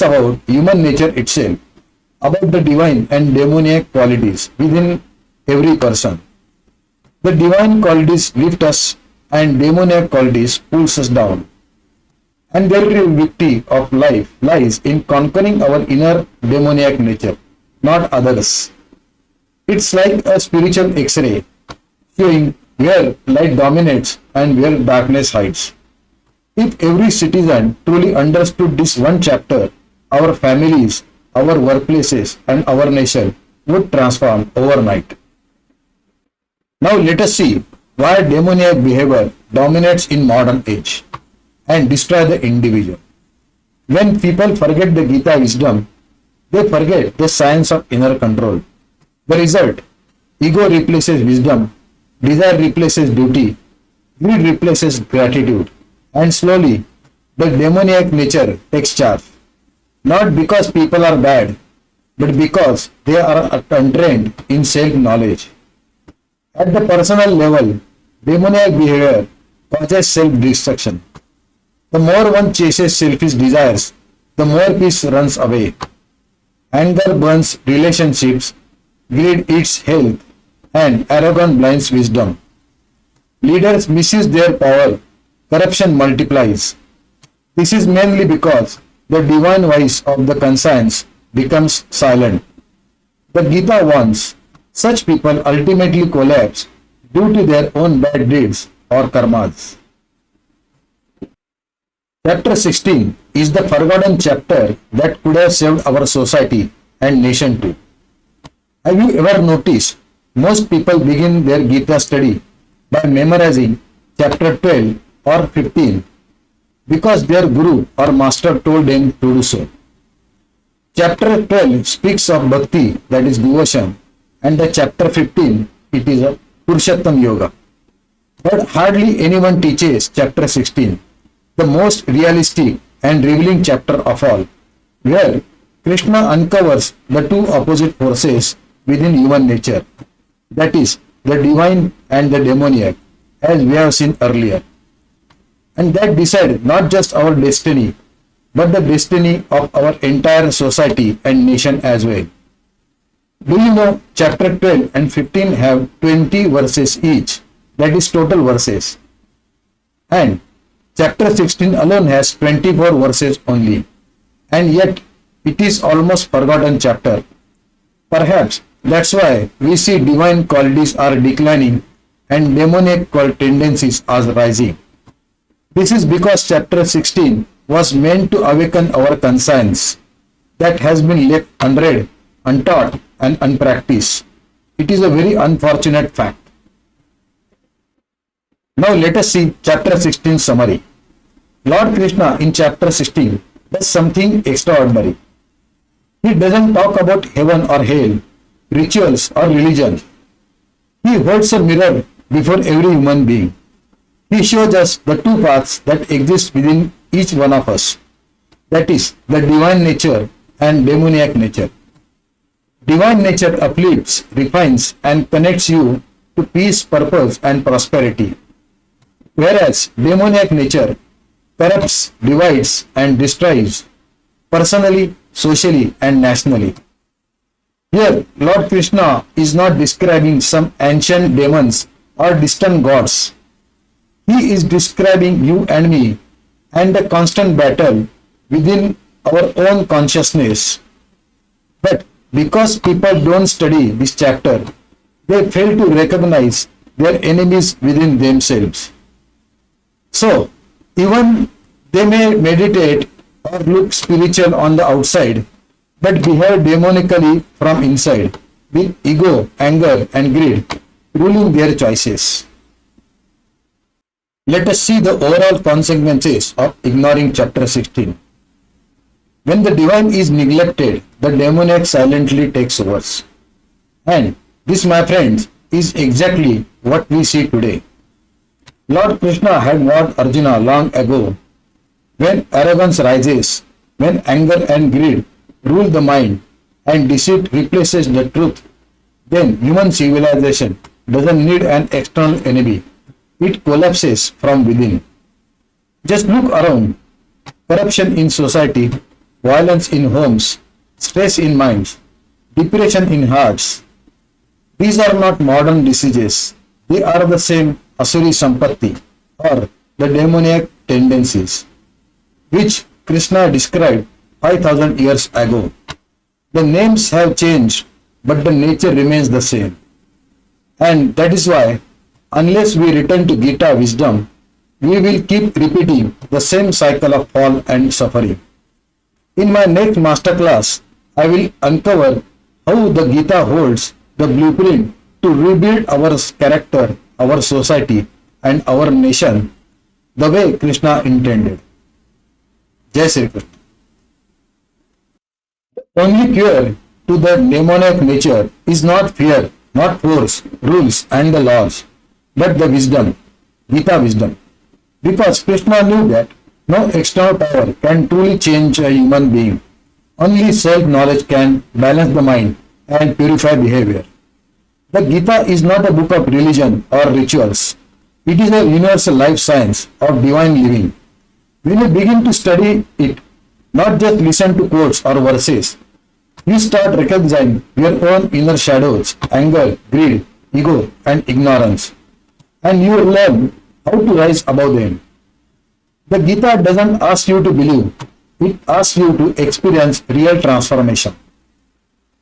about human nature itself, about the divine and demoniac qualities within every person. The divine qualities lift us and demoniac qualities pulls us down. And the real victory of life lies in conquering our inner demoniac nature, not others. It's like a spiritual X-ray, showing where light dominates and where darkness hides. If every citizen truly understood this one chapter, our families, our workplaces, and our nation would transform overnight. Now let us see why demoniac behavior dominates in modern age and destroy the individual. When people forget the Gita wisdom, they forget the science of inner control. The result, ego replaces wisdom, desire replaces duty, greed replaces gratitude, and slowly the demoniac nature takes charge. Not because people are bad, but because they are untrained in self-knowledge. At the personal level, demoniac behavior causes self-destruction. The more one chases selfish desires, the more peace runs away. Anger burns relationships, greed eats health, and arrogance blinds wisdom. Leaders misuse their power, corruption multiplies. This is mainly because the divine voice of the conscience becomes silent. The Gita warns such people ultimately collapse due to their own bad deeds or karmas. Chapter 16 is the forgotten chapter that could have saved our society and nation too. Have you ever noticed most people begin their Gita study by memorizing chapter 12 or 15 because their guru or master told them to do so? Chapter 12 speaks of bhakti, that is devotion, and the chapter 15, it is a Purushottam Yoga. But hardly anyone teaches chapter 16, the most realistic and revealing chapter of all, where Krishna uncovers the two opposite forces within human nature, that is, the divine and the demoniac, as we have seen earlier, and that decide not just our destiny, but the destiny of our entire society and nation as well. Do you know chapter 12 and 15 have 20 verses each, that is total verses, and chapter 16 alone has 24 verses only, and yet it is almost forgotten chapter. Perhaps that's why we see divine qualities are declining and demoniac tendencies are rising. This is because chapter 16 was meant to awaken our conscience that has been left unread, untaught, and unpracticed. It is a very unfortunate fact. Now let us see chapter 16 summary. Lord Krishna in chapter 16 does something extraordinary. He doesn't talk about heaven or hell, rituals or religion. He holds a mirror before every human being. He shows us the two paths that exist within each one of us, that is, the divine nature and demoniac nature. Divine nature uplifts, refines, and connects you to peace, purpose, and prosperity, whereas demoniac nature corrupts, divides, and destroys, personally, socially, and nationally. Here, Lord Krishna is not describing some ancient demons or distant gods. He is describing you and me and the constant battle within our own consciousness. But because people don't study this chapter, they fail to recognize their enemies within themselves. So, even they may meditate or look spiritual on the outside, but behave demonically from inside, with ego, anger, and greed ruling their choices. Let us see the overall consequences of ignoring chapter 16. When the divine is neglected, the demoniac silently takes over. And this, my friends, is exactly what we see today. Lord Krishna had warned Arjuna long ago. When arrogance rises, when anger and greed rule the mind, and deceit replaces the truth, then human civilization doesn't need an external enemy. It collapses from within. Just look around. Corruption in society, violence in homes, stress in minds, depression in hearts. These are not modern diseases. They are the same Asuri Sampatti or the demoniac tendencies, which Krishna described 5000 years ago. The names have changed, but the nature remains the same. And that is why, unless we return to Gita wisdom, we will keep repeating the same cycle of fall and suffering. In my next masterclass, I will uncover how the Gita holds the blueprint to rebuild our character, our society, and our nation the way Krishna intended. Jai Shri Krishna. The only cure to the demoniac nature is not fear, not force, rules, and the laws, but the wisdom, Gita wisdom. Because Krishna knew that no external power can truly change a human being. Only self-knowledge can balance the mind and purify behavior. The Gita is not a book of religion or rituals. It is a universal life science of divine living. When you begin to study it, not just listen to quotes or verses, you start recognizing your own inner shadows, anger, greed, ego, and ignorance. And you learn how to rise above them. The Gita doesn't ask you to believe, it asks you to experience real transformation.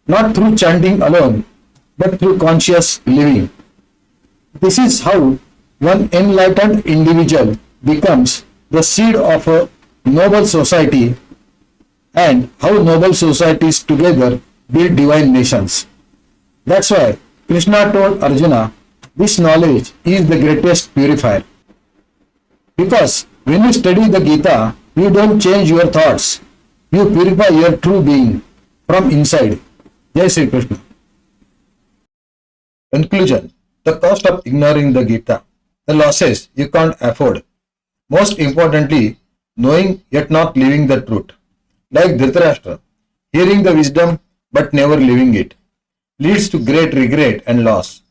Not through chanting alone, but through conscious living. This is how one enlightened individual becomes the seed of a noble society, and how noble societies together build divine nations. That's why Krishna told Arjuna, this knowledge is the greatest purifier. Because when you study the Gita, you don't change your thoughts. You purify your true being from inside. Jai Shri Krishna. Conclusion. The cost of ignoring the Gita. The losses you can't afford. Most importantly, knowing yet not living the truth. Like Dhritarashtra, hearing the wisdom but never living it leads to great regret and loss.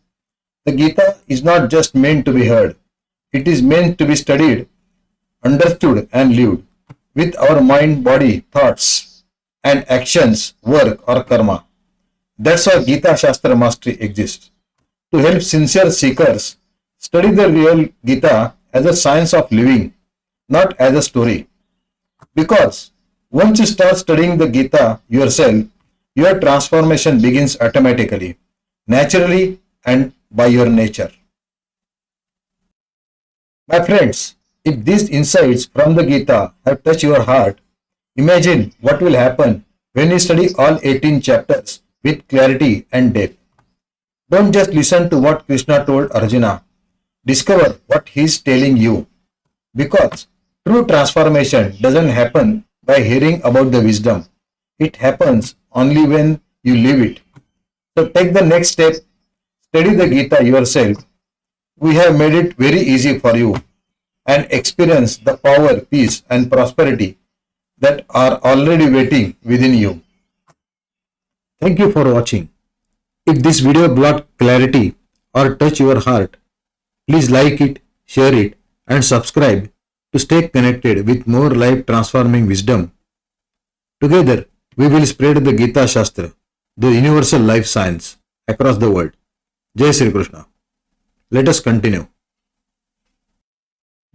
The Gita is not just meant to be heard. It is meant to be studied, understood and lived with our mind, body, thoughts and actions, work or karma. That's why GitaShastra mastery exists. To help sincere seekers study the real Gita as a science of living, not as a story. Because once you start studying the Gita yourself, your transformation begins automatically, naturally and by your nature. My friends, if these insights from the Gita have touched your heart, imagine what will happen when you study all 18 chapters with clarity and depth. Don't just listen to what Krishna told Arjuna. Discover what he is telling you. Because true transformation doesn't happen by hearing about the wisdom. It happens only when you live it. So take the next step, study the Gita yourself. We have made it very easy for you and experience the power, peace and prosperity that are already waiting within you. Thank you for watching. If this video brought clarity or touched your heart, please like it, share it and subscribe to stay connected with more life transforming wisdom. Together, we will spread the GitaShastra, the universal life science, across the world. Jai Shri Krishna. Let us continue.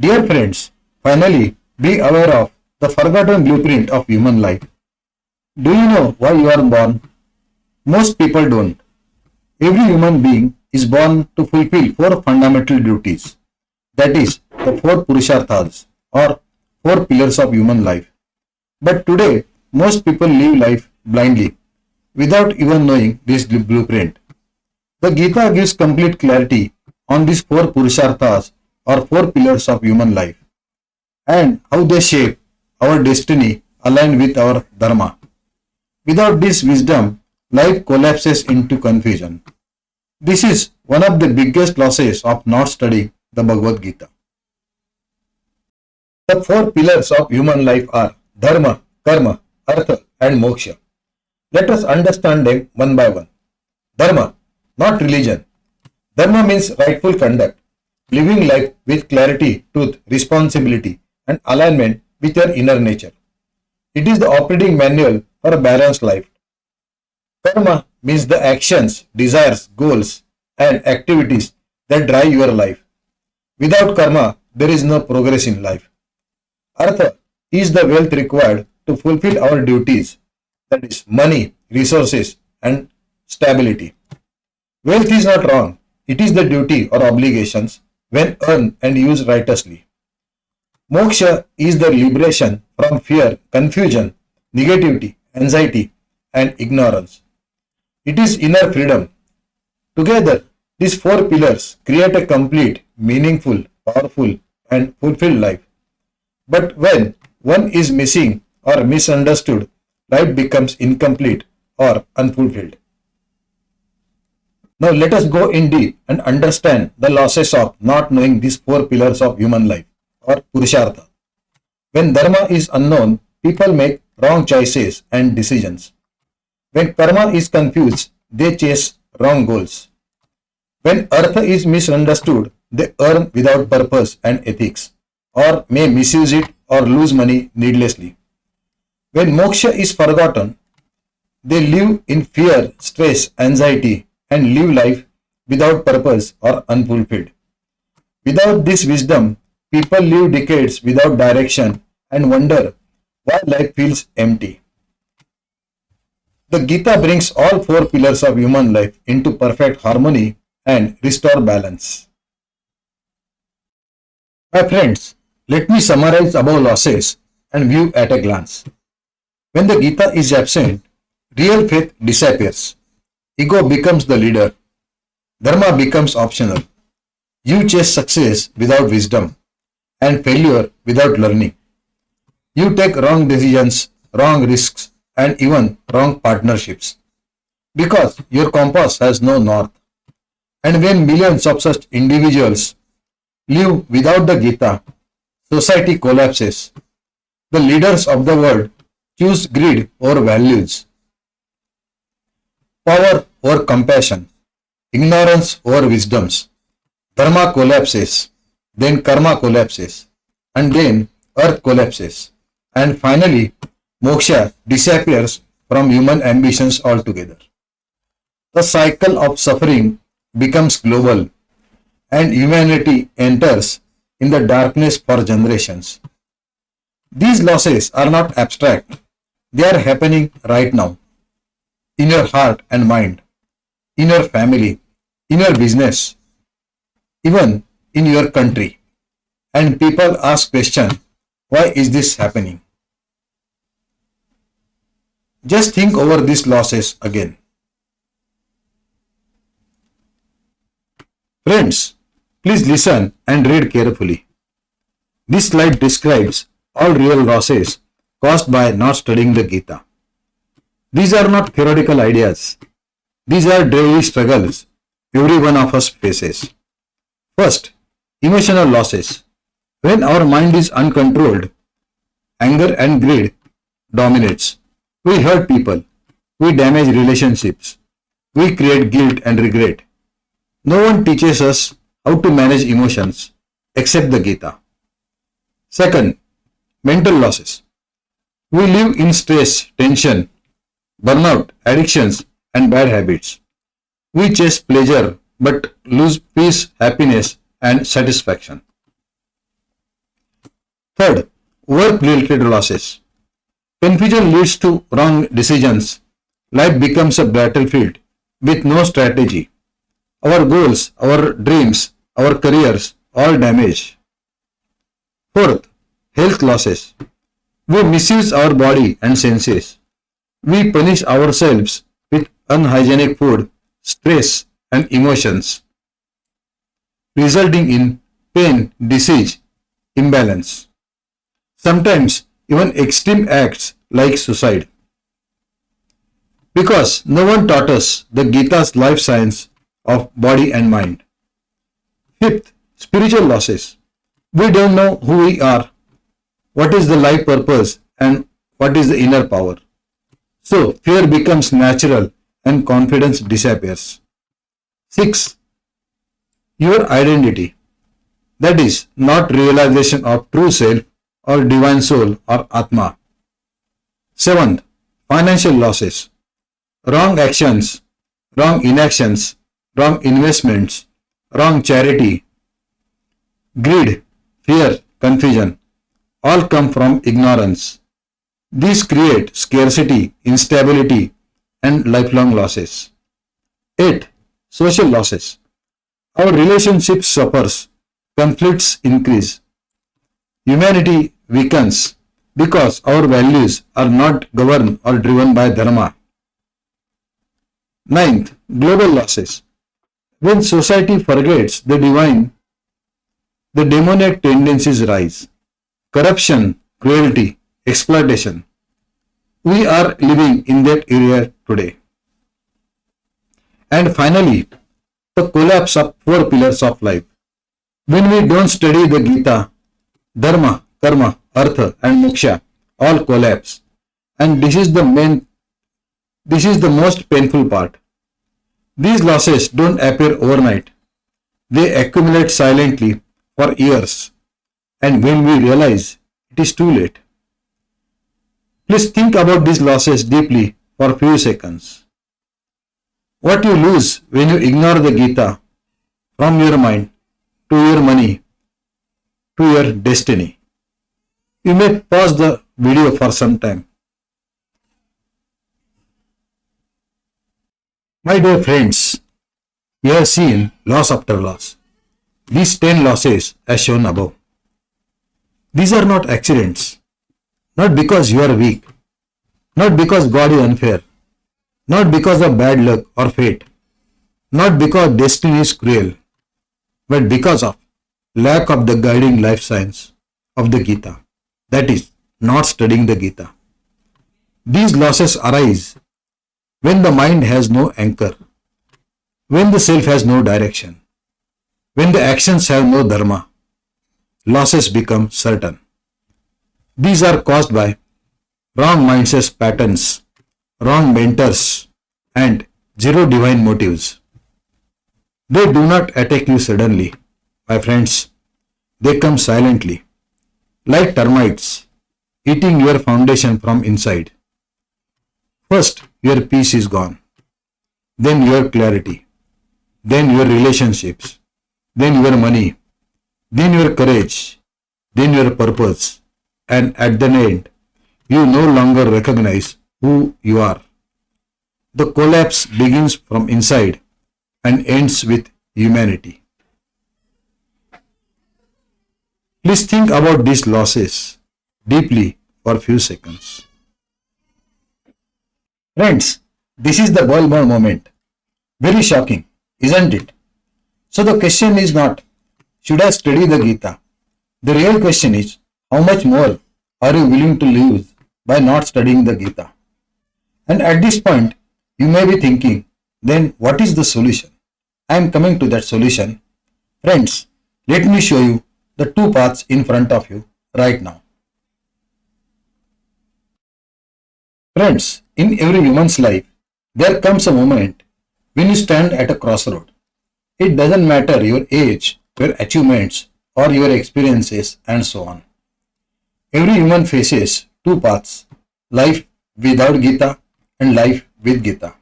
Dear friends, finally be aware of the forgotten blueprint of human life. Do you know why you are born? Most people don't. Every human being is born to fulfill four fundamental duties. That is, the four Purusharthas or four pillars of human life. But today, most people live life blindly without even knowing this blueprint. The Gita gives complete clarity on these four Purusharthas or four pillars of human life and how they shape our destiny, aligned with our dharma. Without this wisdom, life collapses into confusion. This is one of the biggest losses of not studying the Bhagavad Gita. The four pillars of human life are dharma, karma, artha, and moksha. Let us understand them one by one. Dharma, not religion. Dharma means rightful conduct, living life with clarity, truth, responsibility, and alignment with your inner nature. It is the operating manual for a balanced life. Karma means the actions, desires, goals, and activities that drive your life. Without karma, there is no progress in life. Artha is the wealth required to fulfill our duties, that is, money, resources, and stability. Wealth is not wrong, it is the duty or obligations when earned and used righteously. Moksha is the liberation from fear, confusion, negativity, anxiety, and ignorance. It is inner freedom. Together, these four pillars create a complete, meaningful, powerful, and fulfilled life. But when one is missing or misunderstood, life becomes incomplete or unfulfilled. Now let us go in deep and understand the losses of not knowing these four pillars of human life or Purushartha. When dharma is unknown, people make wrong choices and decisions. When karma is confused, they chase wrong goals. When artha is misunderstood, they earn without purpose and ethics, or may misuse it or lose money needlessly. When moksha is forgotten, they live in fear, stress, anxiety, and live life without purpose or unfulfilled. Without this wisdom, people live decades without direction and wonder why life feels empty. The Gita brings all four pillars of human life into perfect harmony and restore balance. My friends, let me summarize above losses and view at a glance. When the Gita is absent, real faith disappears. Ego becomes the leader. Dharma becomes optional. You chase success without wisdom and failure without learning. You take wrong decisions, wrong risks, and even wrong partnerships because your compass has no north. And when millions of such individuals live without the Gita, society collapses. The leaders of the world choose greed over values, power over compassion, ignorance over wisdoms. Dharma collapses, then karma collapses, and then earth collapses, and finally moksha disappears from human ambitions altogether. The cycle of suffering becomes global, and humanity enters in the darkness for generations. These losses are not abstract, they are happening right now, in your heart and mind, in your family, in your business, even in your country. And people ask question, why is this happening? Just think over these losses again. Friends, please listen and read carefully. This slide describes all real losses caused by not studying the Gita. These are not theoretical ideas. These are daily struggles every one of us faces. First, emotional losses. When our mind is uncontrolled, anger and greed dominates. We hurt people. We damage relationships. We create guilt and regret. No one teaches us how to manage emotions except the Gita. Second, mental losses. We live in stress, tension, burnout, addictions, and bad habits. We chase pleasure but lose peace, happiness, and satisfaction. Third, work-related losses. Confusion leads to wrong decisions. Life becomes a battlefield with no strategy. Our goals, our dreams, our careers, all damaged. Fourth, health losses. We misuse our body and senses. We punish ourselves with unhygienic food, stress, and emotions, resulting in pain, disease, imbalance. Sometimes even extreme acts like suicide. Because no one taught us the Gita's life science of body and mind. Fifth, spiritual losses. We don't know who we are, what is the life purpose, and what is the inner power. So fear becomes natural and confidence disappears. 6. Your identity. That is not realization of true self or divine soul or Atma. 7th, financial losses. Wrong actions, wrong inactions, wrong investments, wrong charity, greed, fear, confusion, all come from ignorance. These create scarcity, instability, and lifelong losses. 8. Social losses. Our relationship suffers, conflicts increase, humanity weakens because our values are not governed or driven by dharma. 9th, global losses. When society forgets the divine, the demonic tendencies rise. Corruption, cruelty, exploitation. We are living in that era today. And finally, the collapse of 4 pillars of life. When we don't study the Gita, Dharma, Karma, Artha and Moksha all collapse. And this is the most painful part. These losses don't appear overnight. They accumulate silently for years. And when we realize, it is too late. Please think about these losses deeply for a few seconds. What you lose when you ignore the Gita from your mind to your money to your destiny. You may pause the video for some time. My dear friends, you have seen loss after loss. These 10 losses as shown above. These are not accidents. Not because you are weak. Not because God is unfair. Not because of bad luck or fate. Not because destiny is cruel. But because of lack of the guiding life science of the Gita. That is, not studying the Gita. These losses arise when the mind has no anchor, when the self has no direction, when the actions have no dharma, losses become certain. These are caused by wrong mindset patterns, wrong mentors, and zero divine motives. They do not attack you suddenly, my friends. They come silently, like termites, eating your foundation from inside. First, your peace is gone, then your clarity, then your relationships, then your money, then your courage, then your purpose, and at the end, you no longer recognize who you are. The collapse begins from inside and ends with humanity. Please think about these losses deeply for a few seconds. Friends, this is the well-known moment. Very shocking, isn't it? So the question is not, should I study the Gita? The real question is, how much more are you willing to lose by not studying the Gita? And at this point, you may be thinking, then what is the solution? I am coming to that solution. Friends, let me show you the two paths in front of you right now. Friends, in every human's life, there comes a moment when you stand at a crossroad. It doesn't matter your age, your achievements, or your experiences, and so on. Every human faces two paths, life without Gita and life with Gita.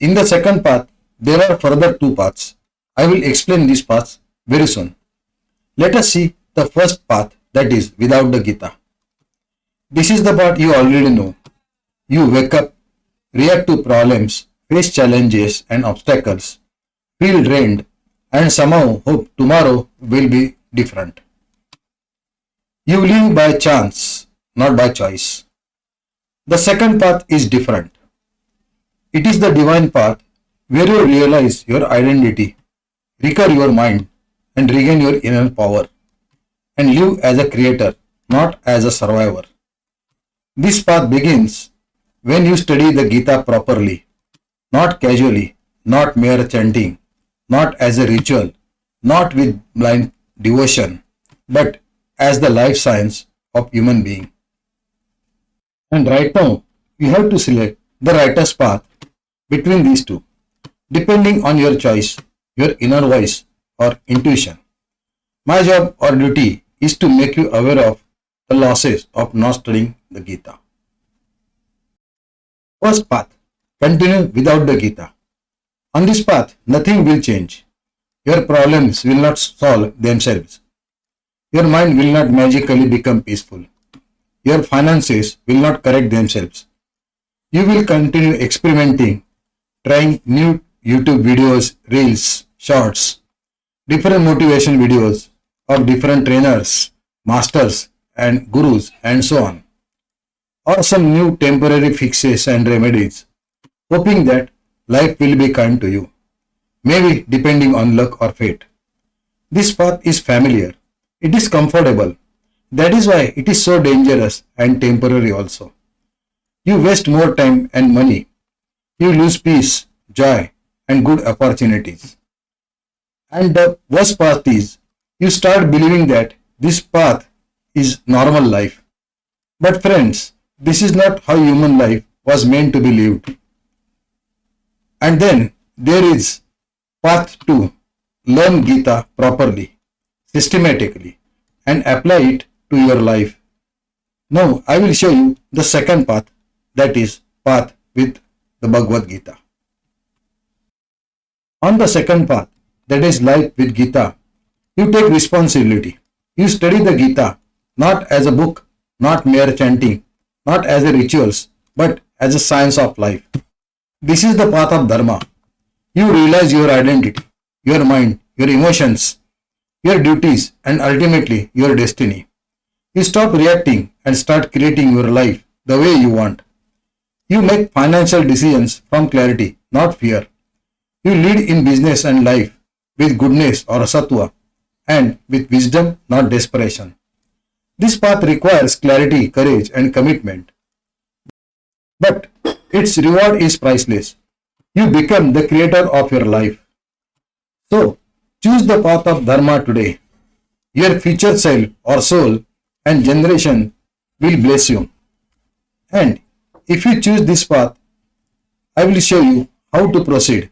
In the second path, there are further two paths. I will explain these paths very soon. Let us see the first path, that is without the Gita. This is the part you already know. You wake up, react to problems, face challenges and obstacles, feel drained, and somehow hope tomorrow will be different. You live by chance, not by choice. The second path is different. It is the divine path where you realize your identity, recover your mind, and regain your inner power, and live as a creator, not as a survivor. This path begins when you study the Gita properly, not casually, not mere chanting, not as a ritual, not with blind devotion, but as the life science of human being. And right now, you have to select the rightest path between these two, depending on your choice, your inner voice, or intuition. My job or duty is to make you aware of the losses of not studying the Gita. First path, continue without the Gita. On this path, nothing will change. Your problems will not solve themselves. Your mind will not magically become peaceful. Your finances will not correct themselves. You will continue experimenting, trying new YouTube videos, reels, shorts, different motivation videos of different trainers, masters, and gurus, and so on, or some new temporary fixes and remedies, hoping that life will be kind to you, maybe depending on luck or fate. This path is familiar, it is comfortable. That is why it is so dangerous and temporary also. You waste more time and money. You lose peace, joy, and good opportunities. And the worst part is, you start believing that this path is normal life. But friends, this is not how human life was meant to be lived. And then there is path 2. Learn Gita properly, systematically, and apply it to your life. Now I will show you the second path, that is path with the Bhagavad Gita. On the second path, that is life with Gita, you take responsibility. You study the Gita not as a book, not mere chanting, not as a rituals, but as a science of life. This is the path of Dharma. You realize your identity, your mind, your emotions, your duties, and ultimately your destiny. You stop reacting and start creating your life the way you want. You make financial decisions from clarity, not fear. You lead in business and life with goodness or sattva and with wisdom, not desperation. This path requires clarity, courage, and commitment. But its reward is priceless. You become the creator of your life. So, choose the path of Dharma today. Your future self or soul and generation will bless you. And if you choose this path, I will show you how to proceed.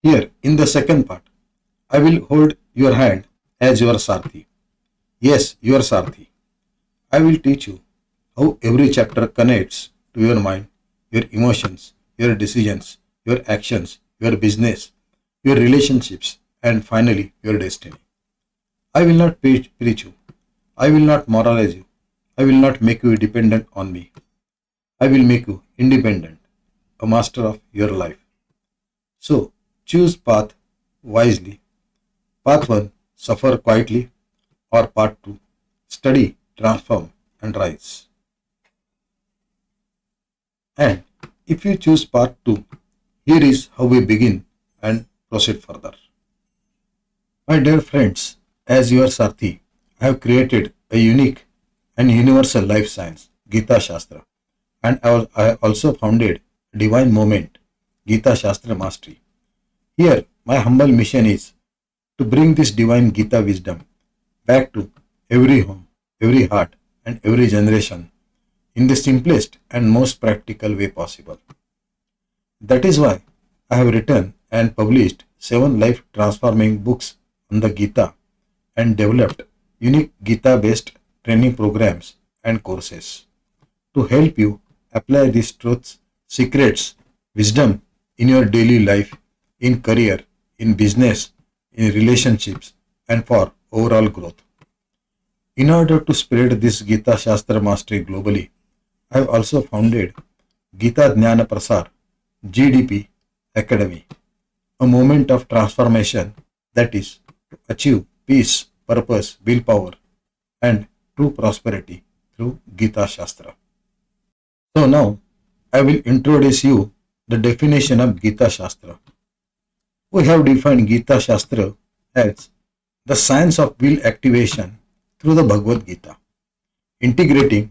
Here, in the second part, I will hold your hand as your Sarthi. Yes, your Sarthi. I will teach you how every chapter connects to your mind, your emotions, your decisions, your actions, your business, your relationships, and finally your destiny. I will not preach you. I will not moralize you. I will not make you dependent on me. I will make you independent, a master of your life. So, choose path wisely. Path 1, suffer quietly, or part 2, study, transform, and rise. And if you choose part 2, here is how we begin and proceed further. My dear friends, as your Sarthi, I have created a unique and universal life science, GitaShastra, and I also founded Divine Moment, GitaShastra Mastery. Here, my humble mission is to bring this divine Gita wisdom back to every home, every heart, and every generation in the simplest and most practical way possible. That is why I have written and published 7 life transforming books on the Gita and developed unique Gita based training programs and courses to help you apply these truths, secrets, wisdom in your daily life, in career, in business, in relationships, and for overall growth. In order to spread this Gita Shastra mastery globally, I have also founded Gita Jnana Prasar GDP Academy, a moment of transformation that is to achieve peace, purpose, willpower, and true prosperity through Gita Shastra. So now I will introduce you the definition of Gita Shastra. We have defined Gita Shastra as the science of will activation through the Bhagavad Gita. integrating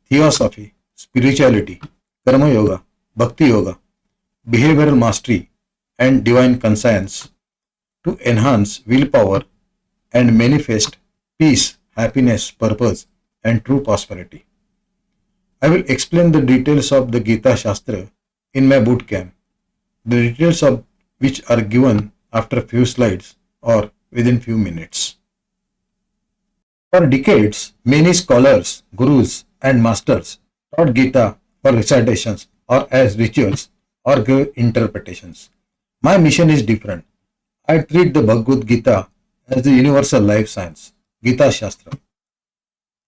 theosophy, spirituality, karma yoga, bhakti yoga, behavioral mastery, and divine conscience to enhance willpower and manifest peace, happiness, purpose, and true prosperity. I will explain the details of the Gita Shastra in my boot camp, the details of which are given after few slides or within few minutes. For decades, many scholars, gurus, and masters taught Gita for recitations or as rituals or give interpretations. My mission is different. I treat the Bhagavad Gita as the universal life science, GitaShastra.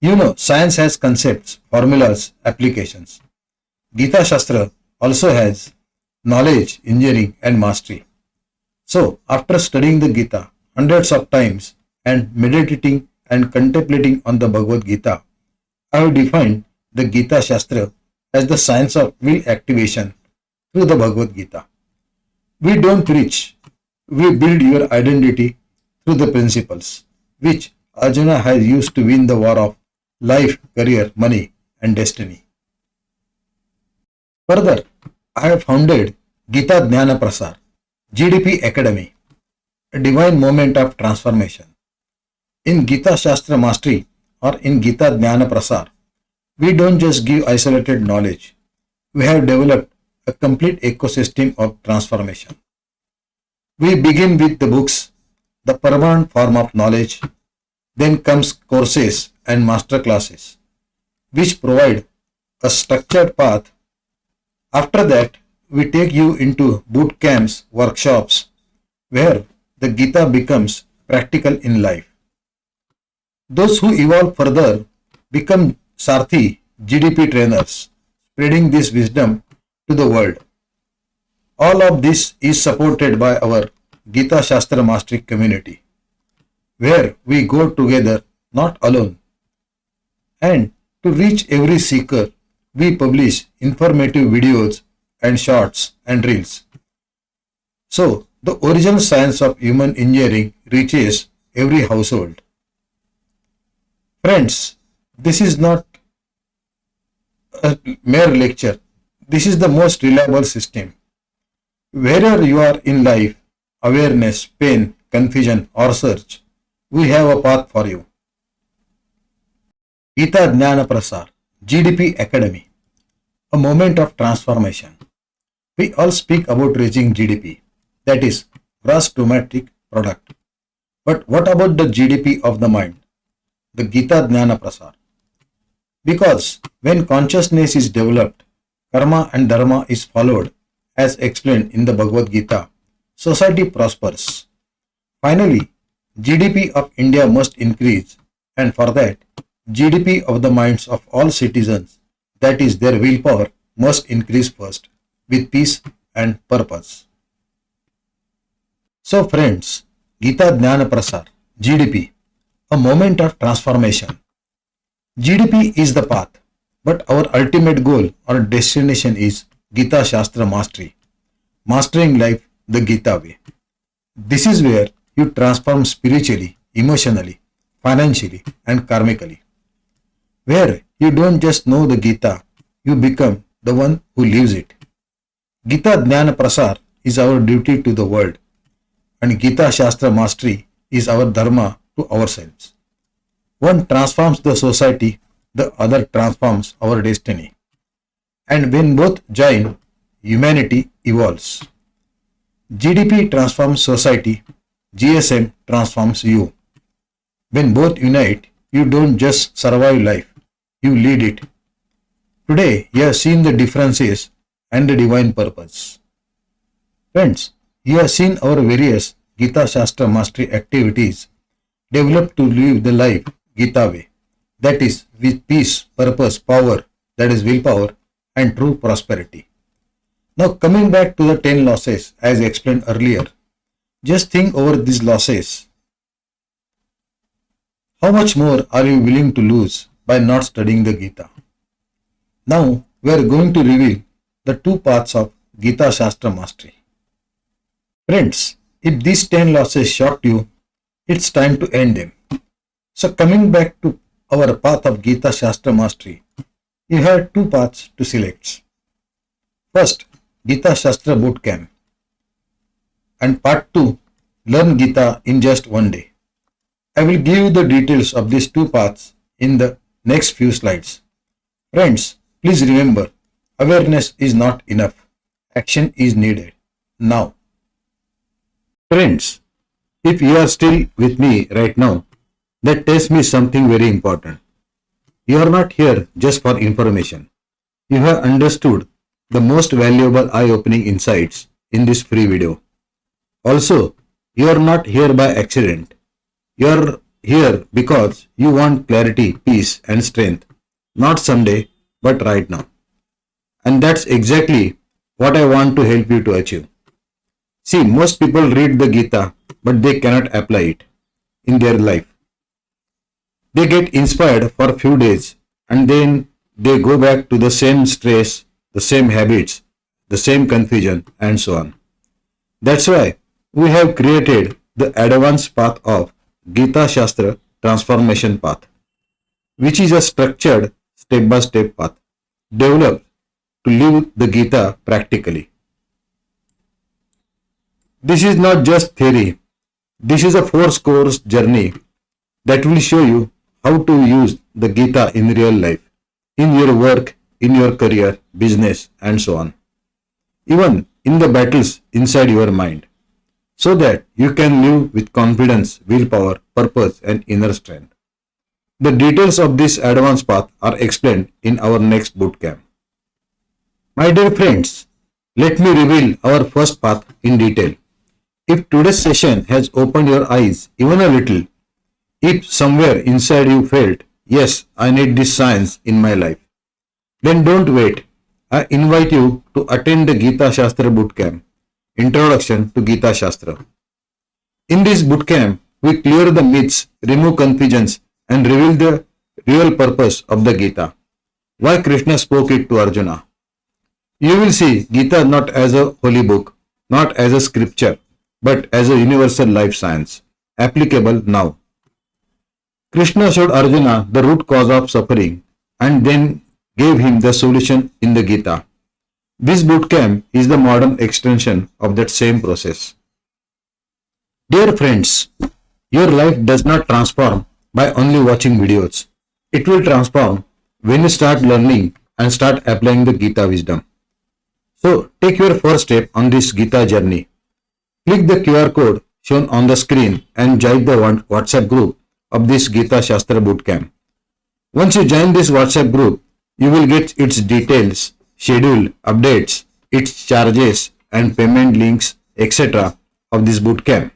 You know, science has concepts, formulas, applications. GitaShastra also has knowledge, engineering, and mastery. So, after studying the Gita hundreds of times and meditating and contemplating on the Bhagavad Gita, I have defined the Gita Shastra as the science of will activation through the Bhagavad Gita. We don't preach, we build your identity through the principles which Arjuna has used to win the war of life, career, money, and destiny. Further, I have founded Gita Jnana Prasar, GDP Academy, a divine moment of transformation. In Gita Shastra Mastery or in Gita Jnana Prasar, we don't just give isolated knowledge. We have developed a complete ecosystem of transformation. We begin with the books, the permanent form of knowledge, then comes courses and master classes, which provide a structured path. After that, we take you into boot camps, workshops, where the Gita becomes practical in life. Those who evolve further become Sarthi, GDP trainers, spreading this wisdom to the world. All of this is supported by our Gita Shastra Mastery community, where we go together, not alone. And to reach every seeker, we publish informative videos and shorts and reels. So, the original science of human engineering reaches every household. Friends, this is not a mere lecture. This is the most reliable system. Wherever you are in life, awareness, pain, confusion, or search, we have a path for you. Gita Jnana Prasar, GDP Academy, a moment of transformation. We all speak about raising GDP, that is, gross domestic product. But what about the GDP of the mind, the Gita Jnana Prasar? Because when consciousness is developed, karma and dharma is followed as explained in the Bhagavad Gita, society prospers. Finally, GDP of India must increase, and for that, GDP of the minds of all citizens, that is their willpower, must increase first with peace and purpose. So friends, Gita Jnana Prasar, GDP, a moment of transformation. GDP is the path, but our ultimate goal or destination is Gita Shastra Mastery, mastering life the Gita way. This is where you transform spiritually, emotionally, financially, and karmically. Where you don't just know the Gita, you become the one who lives it. Gita Jnana Prasar is our duty to the world, and Gita Shastra Mastery is our dharma to ourselves. One transforms the society, the other transforms our destiny. And when both join, humanity evolves. GDP transforms society, GSM transforms you. When both unite, you don't just survive life, you lead it. Today, you have seen the differences and the divine purpose. Friends, you have seen our various Gita Shastra Mastery activities developed to live the life Gita way, that is with peace, purpose, power, that is willpower, and true prosperity. Now coming back to the 10 losses as explained earlier, just think over these losses. How much more are you willing to lose by not studying the Gita? Now we are going to reveal the two paths of Gita Shastra Mastery. Friends, if these 10 losses shocked you, it's time to end them. So coming back to our path of Gita Shastra mastery, you have two paths to select. First, Gita Shastra Bootcamp, and part 2, learn Gita in just one day. I will give you the details of these two paths in the next few slides. Friends, please remember, awareness is not enough. Action is needed. Now. Friends, if you are still with me right now, that tells me something very important. You are not here just for information. You have understood the most valuable eye-opening insights in this free video. Also, you are not here by accident. You are here because you want clarity, peace and strength. Not someday, but right now. And that's exactly what I want to help you to achieve. See, most people read the Gita, but they cannot apply it in their life. They get inspired for a few days and then they go back to the same stress, the same habits, the same confusion and so on. That's why we have created the advanced path of GitaShastra transformation path, which is a structured step-by-step path developed to live the Gita practically. This is not just theory. This is a 4-course journey that will show you how to use the Gita in real life, in your work, in your career, business, and so on. Even in the battles inside your mind, so that you can live with confidence, willpower, purpose, and inner strength. The details of this advanced path are explained in our next bootcamp. My dear friends, let me reveal our first path in detail. If today's session has opened your eyes even a little, if somewhere inside you felt, yes, I need this science in my life, then don't wait. I invite you to attend the Gita Shastra Bootcamp, Introduction to Gita Shastra. In this bootcamp, we clear the myths, remove confusions, and reveal the real purpose of the Gita. Why Krishna spoke it to Arjuna. You will see Gita not as a holy book, not as a scripture, but as a universal life science, applicable now. Krishna showed Arjuna the root cause of suffering and then gave him the solution in the Gita. This bootcamp is the modern extension of that same process. Dear friends, your life does not transform by only watching videos. It will transform when you start learning and start applying the Gita wisdom. So take your first step on this Gita journey. Click the QR code shown on the screen and join the WhatsApp group of this Gita Shastra Bootcamp. Once you join this WhatsApp group, you will get its details, schedule, updates, its charges and payment links, etc. of this bootcamp.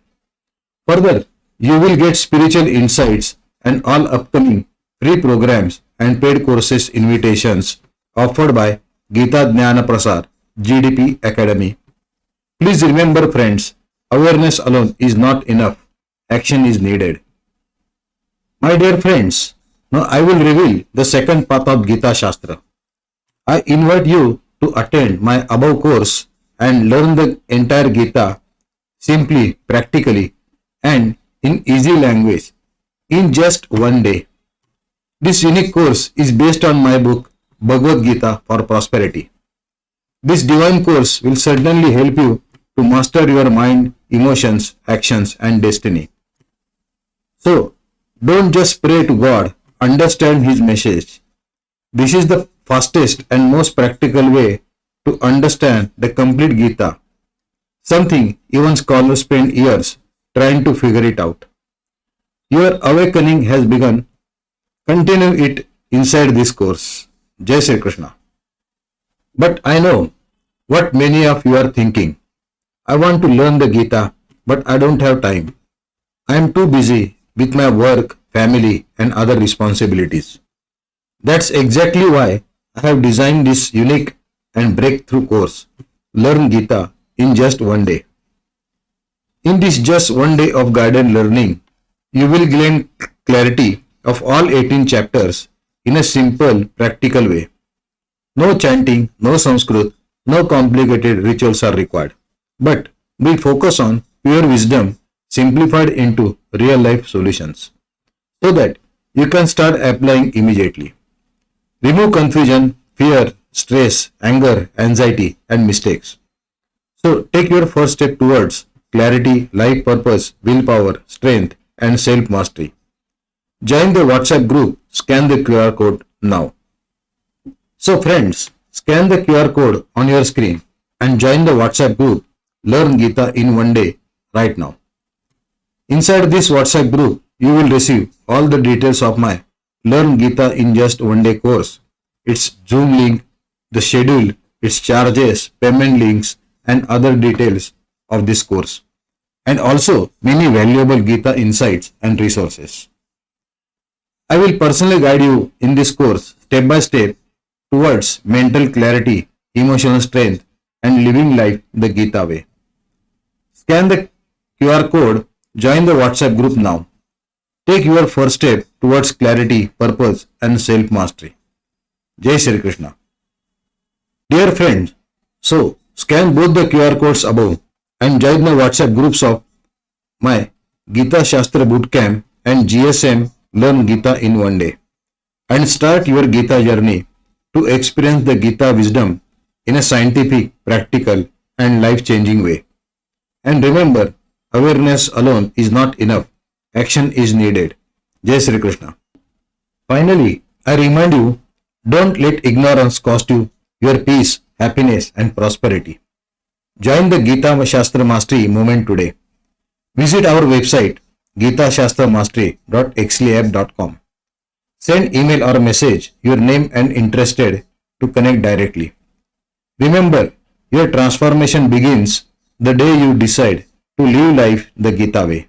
Further, you will get spiritual insights and all upcoming free programs and paid courses invitations offered by Gita Jnana Prasar GDP Academy. Please remember friends, awareness alone is not enough. Action is needed. My dear friends, now I will reveal the second path of Gita Shastra. I invite you to attend my above course and learn the entire Gita simply, practically, and in easy language in just one day. This unique course is based on my book Bhagavad Gita for Prosperity. This divine course will certainly help you to master your mind, emotions, actions, and destiny. So, don't just pray to God, understand His message. This is the fastest and most practical way to understand the complete Gita, something even scholars spend years trying to figure it out. Your awakening has begun. Continue it inside this course. Jai Shri Krishna. But I know what many of you are thinking. I want to learn the Gita, but I don't have time. I am too busy with my work, family, and other responsibilities. That's exactly why I have designed this unique and breakthrough course, Learn Gita in just one day. In this just one day of guided learning, you will gain clarity of all 18 chapters in a simple, practical way. No chanting, no Sanskrit, no complicated rituals are required. But we focus on pure wisdom simplified into real life solutions, so that you can start applying immediately. Remove confusion, fear, stress, anger, anxiety, and mistakes. So take your first step towards clarity, life purpose, willpower, strength, and self mastery. Join the WhatsApp group, scan the QR code now. So friends, scan the QR code on your screen and join the WhatsApp group Learn Gita in one day right now. Inside this WhatsApp group, you will receive all the details of my Learn Gita in just one day course. Its Zoom link, the schedule, its charges, payment links, and other details of this course. And also many valuable Gita insights and resources. I will personally guide you in this course step by step towards mental clarity, emotional strength, and living life the Gita way. Scan the QR code, join the WhatsApp group now. Take your first step towards clarity, purpose, and self mastery. Jai Shri Krishna. Dear friends, so scan both the QR codes above and join the WhatsApp groups of my GitaShastra Bootcamp and GSM Learn Gita in one day and start your Gita journey to experience the Gita wisdom in a scientific, practical, and life-changing way. And remember, awareness alone is not enough. Action is needed. Jai Shri Krishna. Finally, I remind you, don't let ignorance cost you your peace, happiness, and prosperity. Join the Gita Shastra Mastery movement today. Visit our website GitaShastraMastery.xlapp.com. Send email or message your name and interested to connect directly. Remember, your transformation begins the day you decide to live life the Gita way.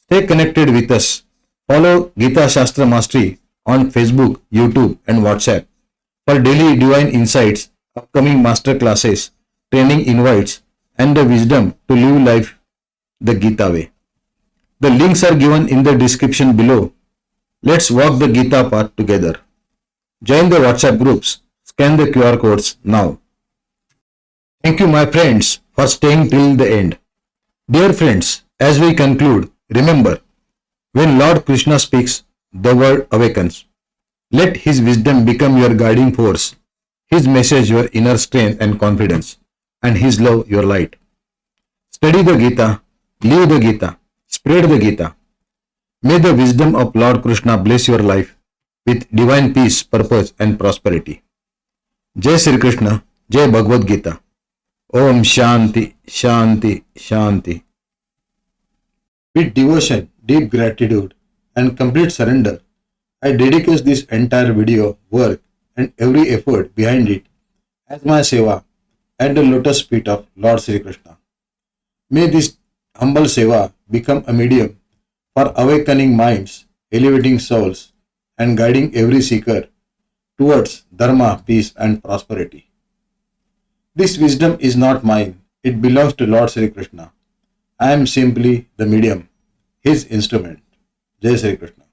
Stay connected with us. Follow Gita Shastra Mastery on Facebook, YouTube, and WhatsApp for daily divine insights, upcoming master classes, training invites, and the wisdom to live life the Gita way. The links are given in the description below. Let's walk the Gita path together. Join the WhatsApp groups. Scan the QR codes now. Thank you, my friends, for staying till the end. Dear friends, as we conclude, remember, when Lord Krishna speaks, the world awakens. Let His wisdom become your guiding force, His message your inner strength and confidence, and His love your light. Study the Gita, live the Gita, spread the Gita. May the wisdom of Lord Krishna bless your life with divine peace, purpose, and prosperity. Jai Shri Krishna, Jai Bhagavad Gita. Om Shanti, Shanti, Shanti. With devotion, deep gratitude, and complete surrender, I dedicate this entire video, work, and every effort behind it as my seva at the lotus feet of Lord Sri Krishna. May this humble seva become a medium for awakening minds, elevating souls, and guiding every seeker towards dharma, peace, and prosperity. This wisdom is not mine, it belongs to Lord Sri Krishna. I am simply the medium, His instrument. Jai Shri Krishna.